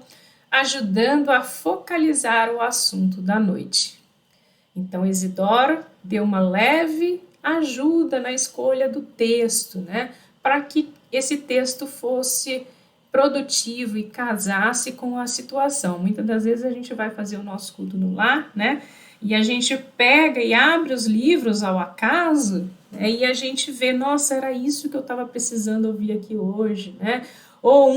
Speaker 1: ajudando a focalizar o assunto da noite. Então, Isidoro deu uma leve ajuda na escolha do texto, né? Para que esse texto fosse produtivo e casasse com a situação. Muitas das vezes a gente vai fazer o nosso culto no lar, né? E a gente pega e abre os livros ao acaso, né? E a gente vê, nossa, era isso que eu estava precisando ouvir aqui hoje, né? Ou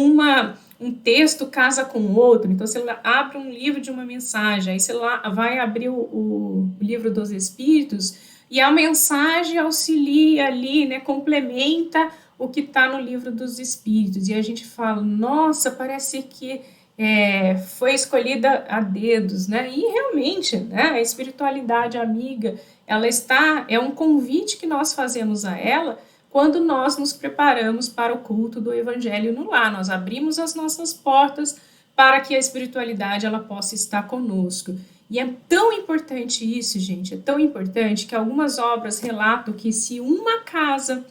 Speaker 1: um texto casa com o outro, então você abre um livro de uma mensagem, aí você vai abrir o livro dos Espíritos, e a mensagem auxilia ali, né, complementa o que está no livro dos Espíritos, e a gente fala, nossa, parece que foi escolhida a dedos, né, e realmente, né, a espiritualidade amiga, é um convite que nós fazemos a ela, quando nós nos preparamos para o culto do Evangelho no lar, nós abrimos as nossas portas para que a espiritualidade ela possa estar conosco. E é tão importante isso, gente, é tão importante que algumas obras relatam que se uma casa,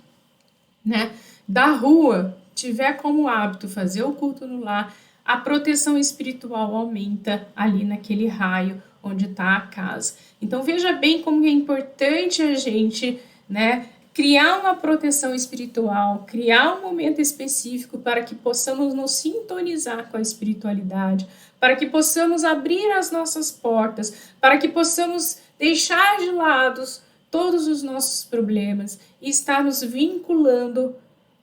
Speaker 1: né, da rua tiver como hábito fazer o culto no lar, a proteção espiritual aumenta ali naquele raio onde está a casa. Então veja bem como é importante a gente, né, criar uma proteção espiritual, criar um momento específico para que possamos nos sintonizar com a espiritualidade, para que possamos abrir as nossas portas, para que possamos deixar de lado todos os nossos problemas e estar nos vinculando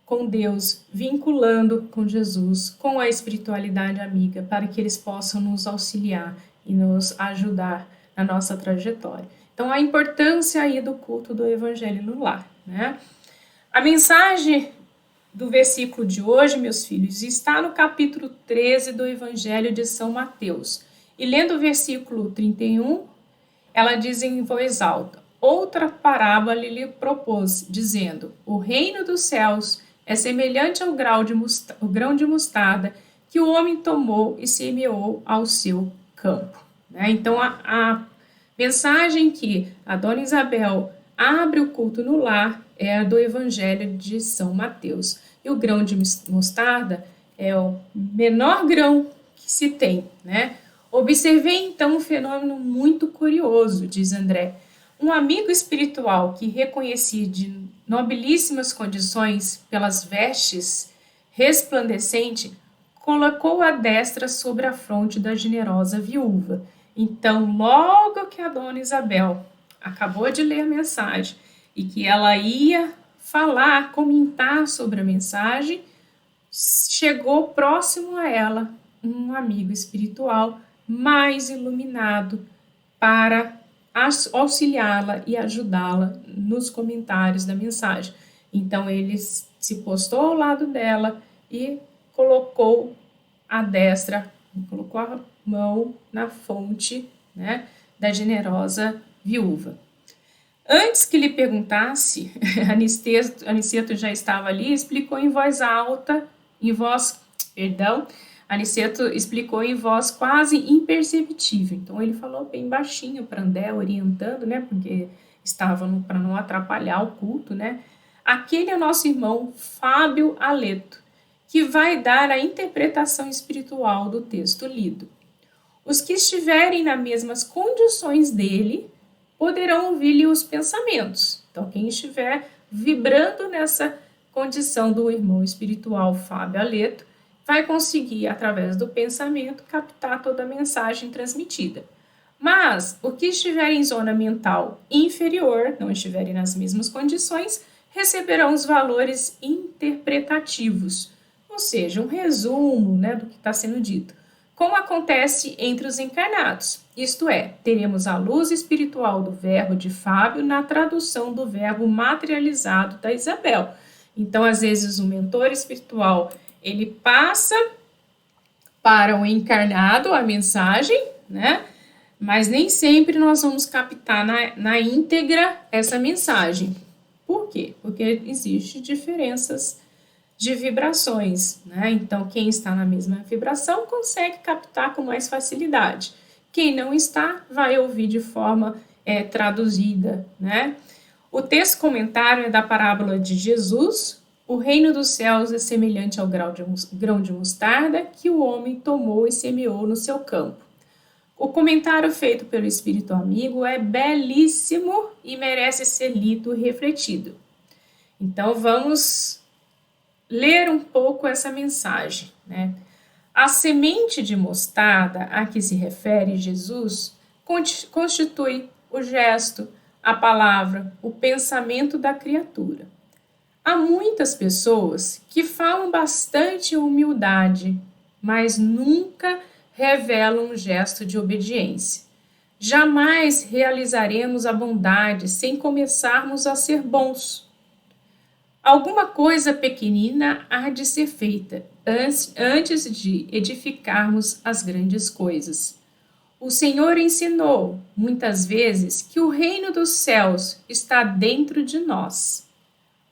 Speaker 1: com Deus, vinculando com Jesus, com a espiritualidade amiga, para que eles possam nos auxiliar e nos ajudar na nossa trajetória. Então, a importância aí do culto do Evangelho no lar, né? A mensagem do versículo de hoje, meus filhos, está no capítulo 13 do Evangelho de São Mateus. E lendo o versículo 31, ela diz em voz alta: outra parábola lhe propôs, dizendo: o reino dos céus é semelhante ao grão de mostarda que o homem tomou e semeou ao seu campo. Né? Então, a mensagem que a Dona Isabel abre o culto no lar é a do Evangelho de São Mateus. E o grão de mostarda é o menor grão que se tem, né? Observei então um fenômeno muito curioso, diz André. Um amigo espiritual que reconhecia de nobilíssimas condições pelas vestes resplandecente, colocou a destra sobre a fronte da generosa viúva. Então, logo que a Dona Isabel acabou de ler a mensagem e que ela ia falar, comentar sobre a mensagem, chegou próximo a ela um amigo espiritual mais iluminado para auxiliá-la e ajudá-la nos comentários da mensagem. Então, ele se postou ao lado dela e colocou a destra, colocou a mão na fonte, né, da generosa viúva. Antes que lhe perguntasse, Aniceto já estava ali, explicou em voz alta, Aniceto explicou em voz quase imperceptível. Então ele falou bem baixinho para André, orientando, né, porque estava para não atrapalhar o culto, né? Aquele é o nosso irmão Fábio Aleto, que vai dar a interpretação espiritual do texto lido. Os que estiverem nas mesmas condições dele poderão ouvir-lhe os pensamentos. Então, quem estiver vibrando nessa condição do irmão espiritual Fábio Aleto, vai conseguir, através do pensamento, captar toda a mensagem transmitida. Mas, o que estiver em zona mental inferior, não estiverem nas mesmas condições, receberão os valores interpretativos, ou seja, um resumo, né, do que está sendo dito. Como acontece entre os encarnados, isto é, teremos a luz espiritual do verbo de Fábio na tradução do verbo materializado da Isabel. Então, às vezes, o mentor espiritual, ele passa para o encarnado a mensagem, né? Mas nem sempre nós vamos captar na íntegra essa mensagem. Por quê? Porque existem diferenças de vibrações, né? Então, quem está na mesma vibração consegue captar com mais facilidade. Quem não está, vai ouvir de forma traduzida, né? O texto comentário é da parábola de Jesus, O reino dos céus é semelhante ao grão de mostarda que o homem tomou e semeou no seu campo. O comentário feito pelo Espírito Amigo é belíssimo e merece ser lido e refletido. Então vamos ler um pouco essa mensagem, né? A semente de mostarda a que se refere Jesus constitui o gesto, a palavra, o pensamento da criatura. Há muitas pessoas que falam bastante humildade, mas nunca revelam um gesto de obediência. Jamais realizaremos a bondade sem começarmos a ser bons. Alguma coisa pequenina há de ser feita antes de edificarmos as grandes coisas. O Senhor ensinou, muitas vezes, que o reino dos céus está dentro de nós.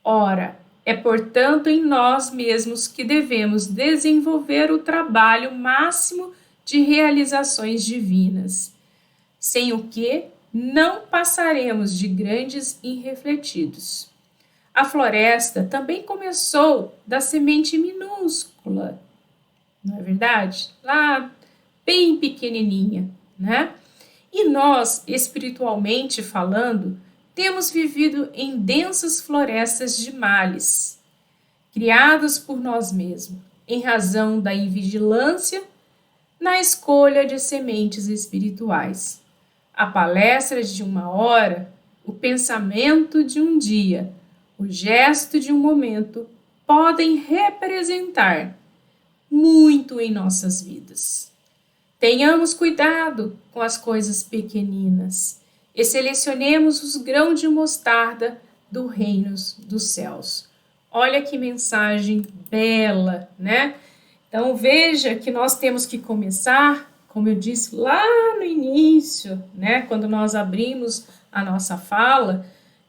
Speaker 1: Ora, é portanto em nós mesmos que devemos desenvolver o trabalho máximo de realizações divinas, sem o que não passaremos de grandes irrefletidos. A floresta também começou da semente minúscula, não é verdade? Lá, bem pequenininha, né? E nós, espiritualmente falando, temos vivido em densas florestas de males, criados por nós mesmos, em razão da invigilância na escolha de sementes espirituais. A palestra de uma hora, o pensamento de um dia, o gesto de um momento podem representar muito em nossas vidas. Tenhamos cuidado com as coisas pequeninas e selecionemos os grãos de mostarda do reino dos céus. Olha que mensagem bela, né? Então veja que nós temos que começar, como eu disse lá no início, né? Quando nós abrimos a nossa fala,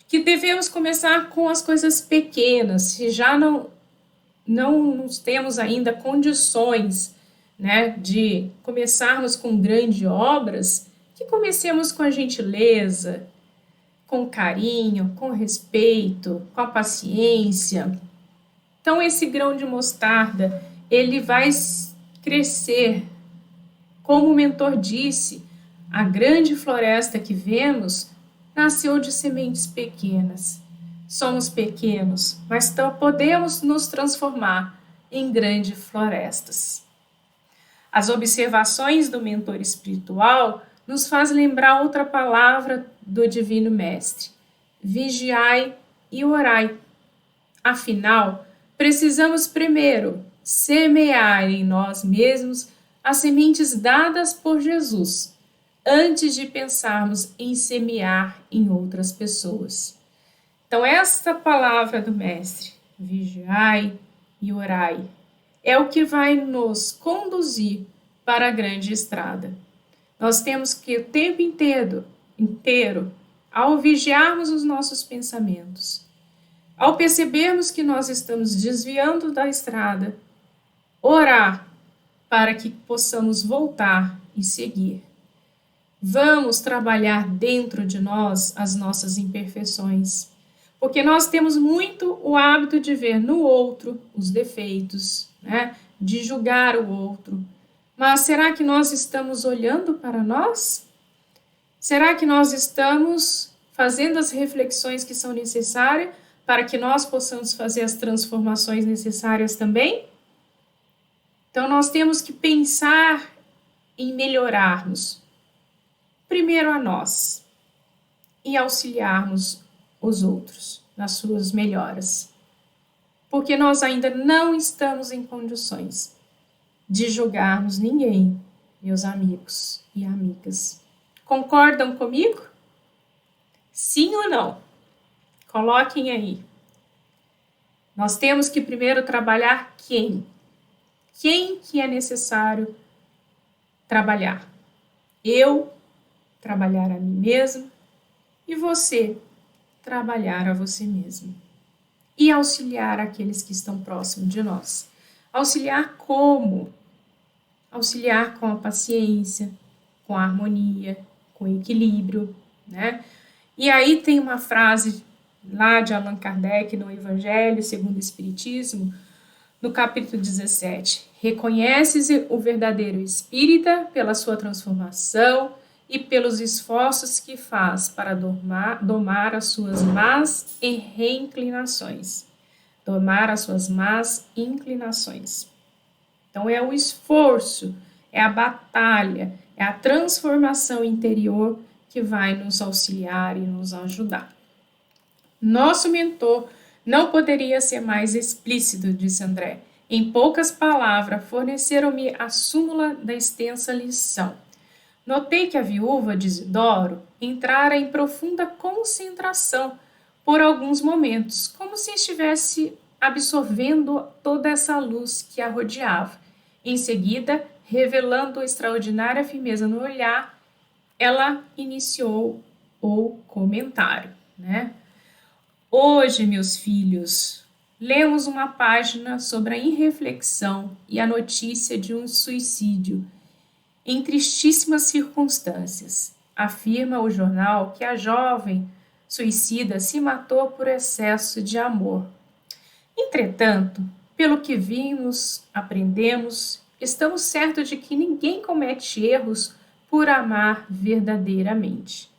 Speaker 1: que devemos começar com as coisas pequenas, se já não nos temos ainda condições, né, de começarmos com grandes obras, que comecemos com a gentileza, com carinho, com respeito, com a paciência. Então esse grão de mostarda, ele vai crescer, como o mentor disse, a grande floresta que vemos nasceu de sementes pequenas. Somos pequenos, mas podemos nos transformar em grandes florestas. As observações do mentor espiritual nos faz lembrar outra palavra do Divino Mestre: vigiai e orai. Afinal, precisamos primeiro semear em nós mesmos as sementes dadas por Jesus, antes de pensarmos em semear em outras pessoas. Então, esta palavra do Mestre, vigiai e orai, é o que vai nos conduzir para a grande estrada. Nós temos que o tempo inteiro, ao vigiarmos os nossos pensamentos, ao percebermos que nós estamos desviando da estrada, orar para que possamos voltar e seguir. Vamos trabalhar dentro de nós as nossas imperfeições, porque nós temos muito o hábito de ver no outro os defeitos, né? De julgar o outro. Mas será que nós estamos olhando para nós? Será que nós estamos fazendo as reflexões que são necessárias para que nós possamos fazer as transformações necessárias também? Então, nós temos que pensar em melhorarmos, primeiro a nós, e auxiliarmos os outros nas suas melhoras. Porque nós ainda não estamos em condições de julgarmos ninguém, meus amigos e amigas. Concordam comigo? Sim ou não? Coloquem aí. Nós temos que primeiro trabalhar quem? Quem que é necessário trabalhar? Eu trabalhar a mim mesmo e você trabalhar a você mesmo. E auxiliar aqueles que estão próximos de nós. Auxiliar como? Auxiliar com a paciência, com a harmonia, com o equilíbrio, né? E aí tem uma frase lá de Allan Kardec no Evangelho segundo o Espiritismo, no capítulo 17. Reconheces o verdadeiro espírita pela sua transformação e pelos esforços que faz para domar as suas más reinclinações. Domar as suas más inclinações. Então, é o esforço, é a batalha, é a transformação interior que vai nos auxiliar e nos ajudar. Nosso mentor não poderia ser mais explícito, disse André. Em poucas palavras, forneceram-me a súmula da extensa lição. Notei que a viúva de Isidoro entrara em profunda concentração por alguns momentos, como se estivesse absorvendo toda essa luz que a rodeava. Em seguida, revelando extraordinária firmeza no olhar, ela iniciou o comentário, né? Hoje, meus filhos, lemos uma página sobre a irreflexão e a notícia de um suicídio em tristíssimas circunstâncias. Afirma o jornal que a jovem suicida se matou por excesso de amor. Entretanto, pelo que vimos, aprendemos, estamos certos de que ninguém comete erros por amar verdadeiramente.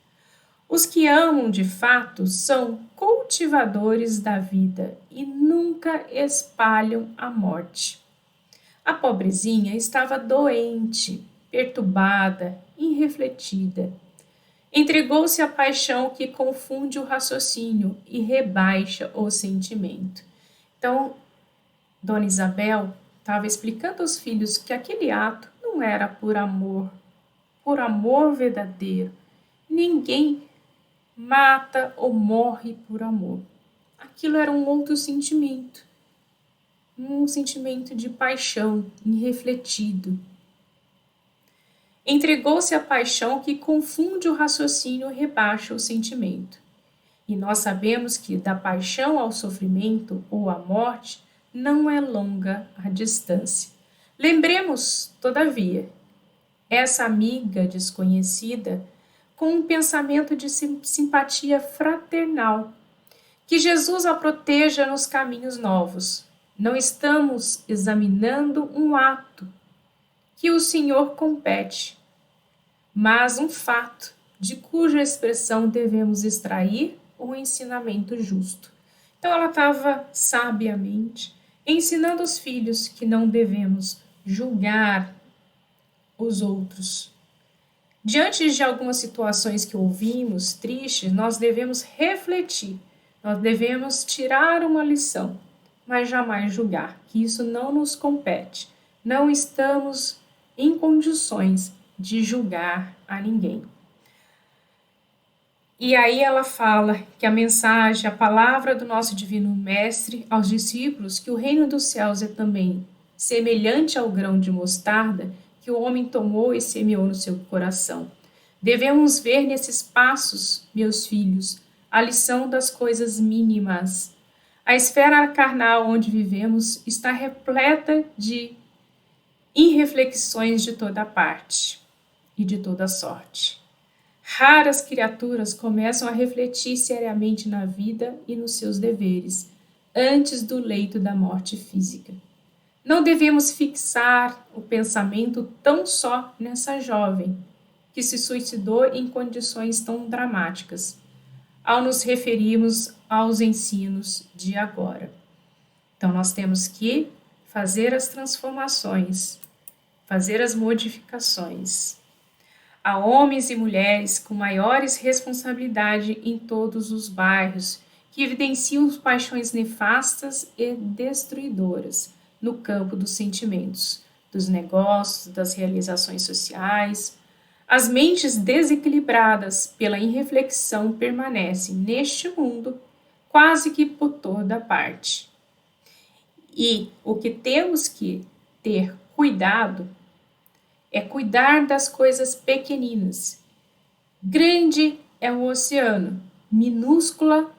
Speaker 1: Os que amam de fato são cultivadores da vida e nunca espalham a morte. A pobrezinha estava doente, perturbada, irrefletida. Entregou-se à paixão que confunde o raciocínio e rebaixa o sentimento. Então, Dona Isabel estava explicando aos filhos que aquele ato não era por amor verdadeiro. Ninguém mata ou morre por amor. Aquilo era um outro sentimento, um sentimento de paixão irrefletido. Entregou-se à paixão que confunde o raciocínio e rebaixa o sentimento. E nós sabemos que da paixão ao sofrimento ou à morte não é longa a distância. Lembremos, todavia, essa amiga desconhecida com um pensamento de simpatia fraternal. Que Jesus a proteja nos caminhos novos. Não estamos examinando um ato que o Senhor compete, mas um fato de cuja expressão devemos extrair o ensinamento justo. Então ela estava sabiamente ensinando os filhos que não devemos julgar os outros. Diante de algumas situações que ouvimos tristes, nós devemos refletir, nós devemos tirar uma lição, mas jamais julgar, que isso não nos compete. Não estamos em condições de julgar a ninguém. E aí ela fala que a mensagem, a palavra do nosso Divino Mestre aos discípulos, que o reino dos céus é também semelhante ao grão de mostarda que o homem tomou e semeou no seu coração. Devemos ver nesses passos, meus filhos, a lição das coisas mínimas. A esfera carnal onde vivemos está repleta de irreflexões de toda parte e de toda sorte. Raras criaturas começam a refletir seriamente na vida e nos seus deveres, antes do leito da morte física. Não devemos fixar o pensamento tão só nessa jovem, que se suicidou em condições tão dramáticas, ao nos referirmos aos ensinos de agora. Então, nós temos que fazer as transformações, fazer as modificações. Há homens e mulheres com maiores responsabilidades em todos os bairros, que evidenciam paixões nefastas e destruidoras no campo dos sentimentos, dos negócios, das realizações sociais. As mentes desequilibradas pela irreflexão permanecem neste mundo quase que por toda parte. E o que temos que ter cuidado é cuidar das coisas pequeninas. Grande é o oceano, minúscula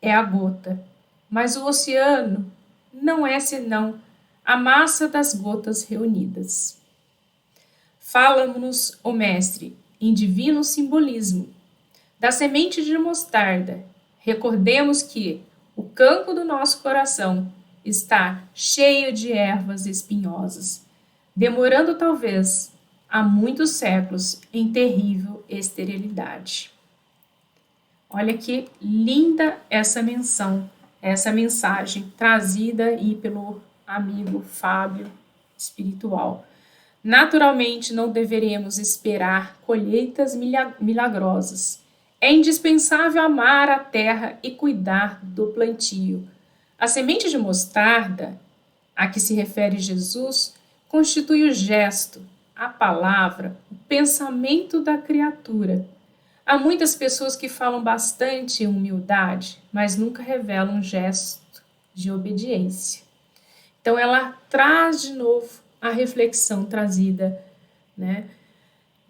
Speaker 1: é a gota, mas o oceano não é senão a massa das gotas reunidas. Fala-nos o Mestre, em divino simbolismo, da semente de mostarda, Recordemos que o campo do nosso coração está cheio de ervas espinhosas, demorando talvez há muitos séculos em terrível esterilidade. Olha que linda essa mensagem trazida aí pelo amigo Fábio espiritual. Naturalmente, não deveremos esperar colheitas milagrosas. É indispensável amar a terra e cuidar do plantio. A semente de mostarda, a que se refere Jesus, constitui o gesto, a palavra, o pensamento da criatura. Há muitas pessoas que falam bastante em humildade, mas nunca revelam um gesto de obediência. Então, ela traz de novo a reflexão trazida, né?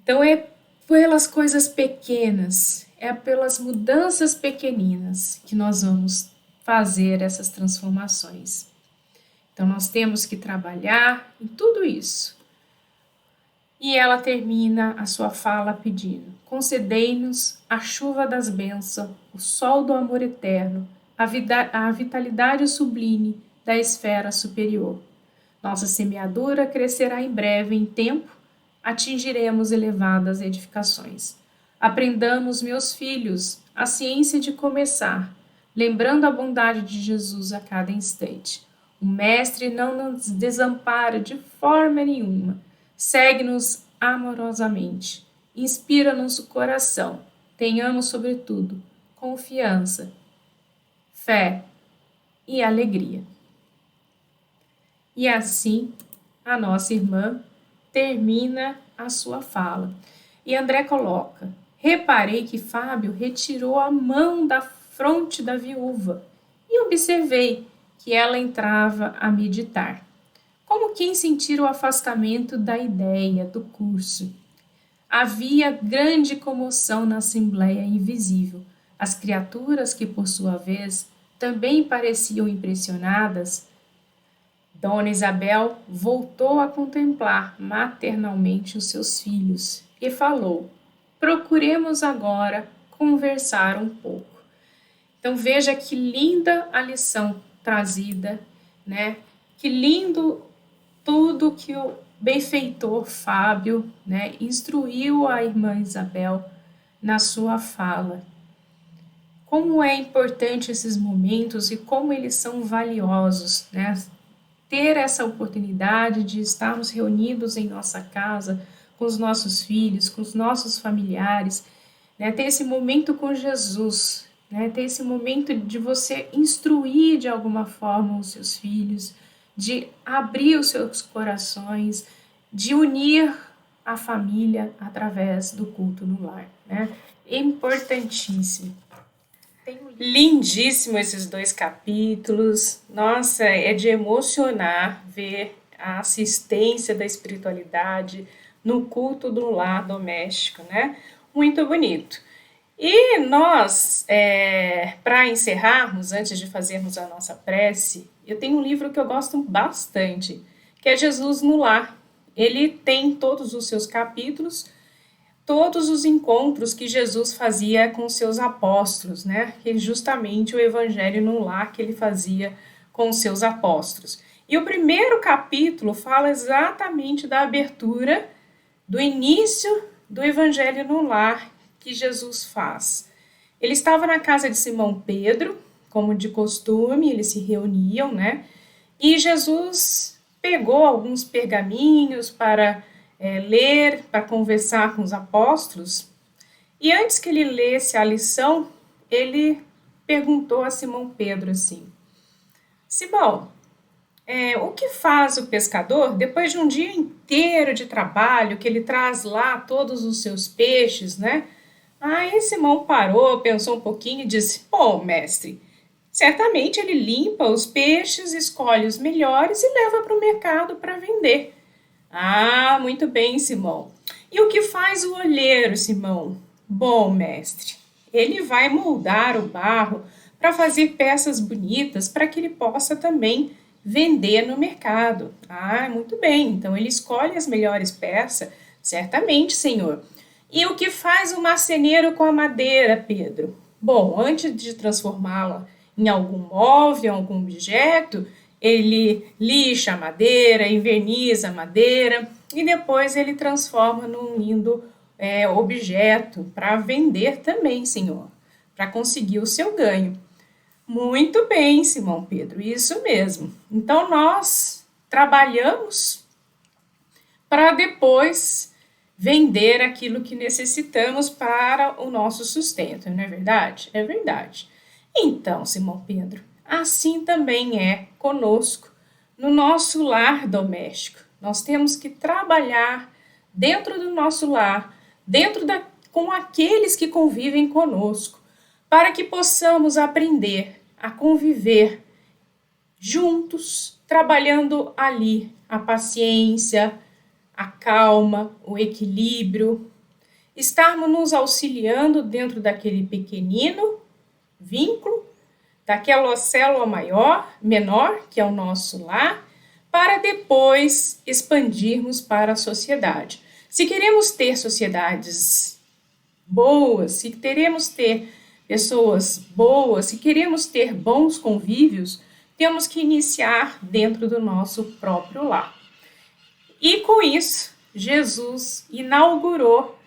Speaker 1: Então, é pelas coisas pequenas, é pelas mudanças pequeninas que nós vamos fazer essas transformações. Então, nós temos que trabalhar em tudo isso. E ela termina a sua fala pedindo: concedei-nos a chuva das bênçãos, o sol do amor eterno, a vitalidade sublime da esfera superior. Nossa semeadura crescerá em breve, em tempo, atingiremos elevadas edificações. Aprendamos, meus filhos, a ciência de começar, lembrando a bondade de Jesus a cada instante. O Mestre não nos desampara de forma nenhuma. Segue-nos amorosamente, inspira-nos o coração, tenhamos, sobretudo, confiança, fé e alegria. E assim, a nossa irmã termina a sua fala. E André coloca: reparei que Fábio retirou a mão da fronte da viúva e observei que ela entrava a meditar, como quem sentir o afastamento da ideia, do curso. Havia grande comoção na assembleia invisível. As criaturas que, por sua vez, também pareciam impressionadas. Dona Isabel voltou a contemplar maternalmente os seus filhos e falou: procuremos agora conversar um pouco. Então veja que linda a lição trazida, né? Que lindo tudo que o benfeitor Fábio, né, instruiu a irmã Isabel na sua fala. Como é importante esses momentos e como eles são valiosos, né? Ter essa oportunidade de estarmos reunidos em nossa casa, com os nossos filhos, com os nossos familiares, né? Ter esse momento com Jesus, né? Ter esse momento de você instruir de alguma forma os seus filhos, de abrir os seus corações, de unir a família através do culto no lar, né? Importantíssimo. Lindíssimo esses 2 capítulos. Nossa, é de emocionar ver a assistência da espiritualidade no culto do lar doméstico, né? Muito bonito. E nós, para encerrarmos, antes de fazermos a nossa prece, eu tenho um livro que eu gosto bastante, que é Jesus no Lar. Ele tem todos os seus capítulos, todos os encontros que Jesus fazia com seus apóstolos, né? Que justamente o evangelho no lar que ele fazia com os seus apóstolos. E o primeiro capítulo fala exatamente da abertura, do início do evangelho no lar que Jesus faz. Ele estava na casa de Simão Pedro, como de costume, eles se reuniam, né? E Jesus pegou alguns pergaminhos para ler, para conversar com os apóstolos. E antes que ele lesse a lição, ele perguntou a Simão Pedro assim: Simão, o que faz o pescador depois de um dia inteiro de trabalho, que ele traz lá todos os seus peixes, né? Aí Simão parou, pensou um pouquinho e disse: bom, mestre, certamente ele limpa os peixes, escolhe os melhores e leva para o mercado para vender. Ah, muito bem, Simão. E o que faz o olheiro, Simão? Bom, mestre, ele vai moldar o barro para fazer peças bonitas para que ele possa também vender no mercado. Ah, muito bem, então ele escolhe as melhores peças, certamente, senhor. E o que faz o marceneiro com a madeira, Pedro? Bom, antes de transformá-la em algum móvel, em algum objeto, ele lixa a madeira, inverniza a madeira e depois ele transforma num lindo objeto para vender também, Senhor, para conseguir o seu ganho. Muito bem, Simão Pedro, isso mesmo. Então nós trabalhamos para depois vender aquilo que necessitamos para o nosso sustento, não é verdade? É verdade. Então, Simão Pedro, assim também é conosco no nosso lar doméstico. Nós temos que trabalhar dentro do nosso lar, com aqueles que convivem conosco, para que possamos aprender a conviver juntos, trabalhando ali a paciência, a calma, o equilíbrio, estarmos nos auxiliando dentro daquele pequenino vínculo, daquela célula menor, que é o nosso lar, para depois expandirmos para a sociedade. Se queremos ter sociedades boas, se queremos ter pessoas boas, se queremos ter bons convívios, temos que iniciar dentro do nosso próprio lar. E com isso, Jesus inaugurou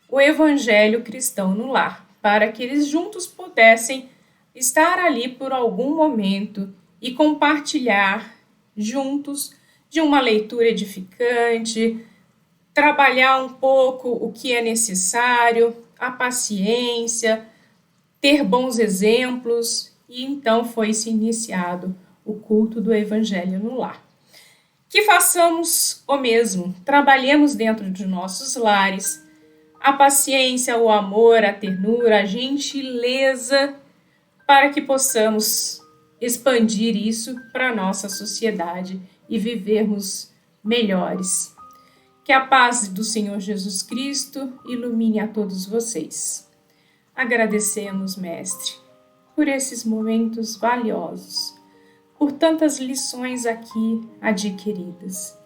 Speaker 1: o evangelho cristão no lar, para que eles juntos pudessem estar ali por algum momento e compartilhar juntos de uma leitura edificante, trabalhar um pouco o que é necessário, a paciência, ter bons exemplos, e então foi-se iniciado o culto do evangelho no lar. Que façamos o mesmo, trabalhemos dentro de nossos lares, a paciência, o amor, a ternura, a gentileza, para que possamos expandir isso para a nossa sociedade e vivermos melhores. Que a paz do Senhor Jesus Cristo ilumine a todos vocês. Agradecemos, Mestre, por esses momentos valiosos, por tantas lições aqui adquiridas,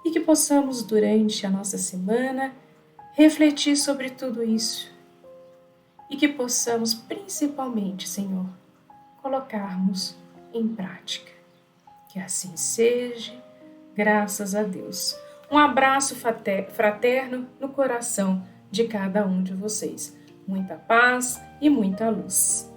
Speaker 1: e que possamos, durante a nossa semana, refletir sobre tudo isso e que possamos, principalmente, Senhor, colocarmos em prática. Que assim seja, graças a Deus. Um abraço fraterno no coração de cada um de vocês. Muita paz e muita luz.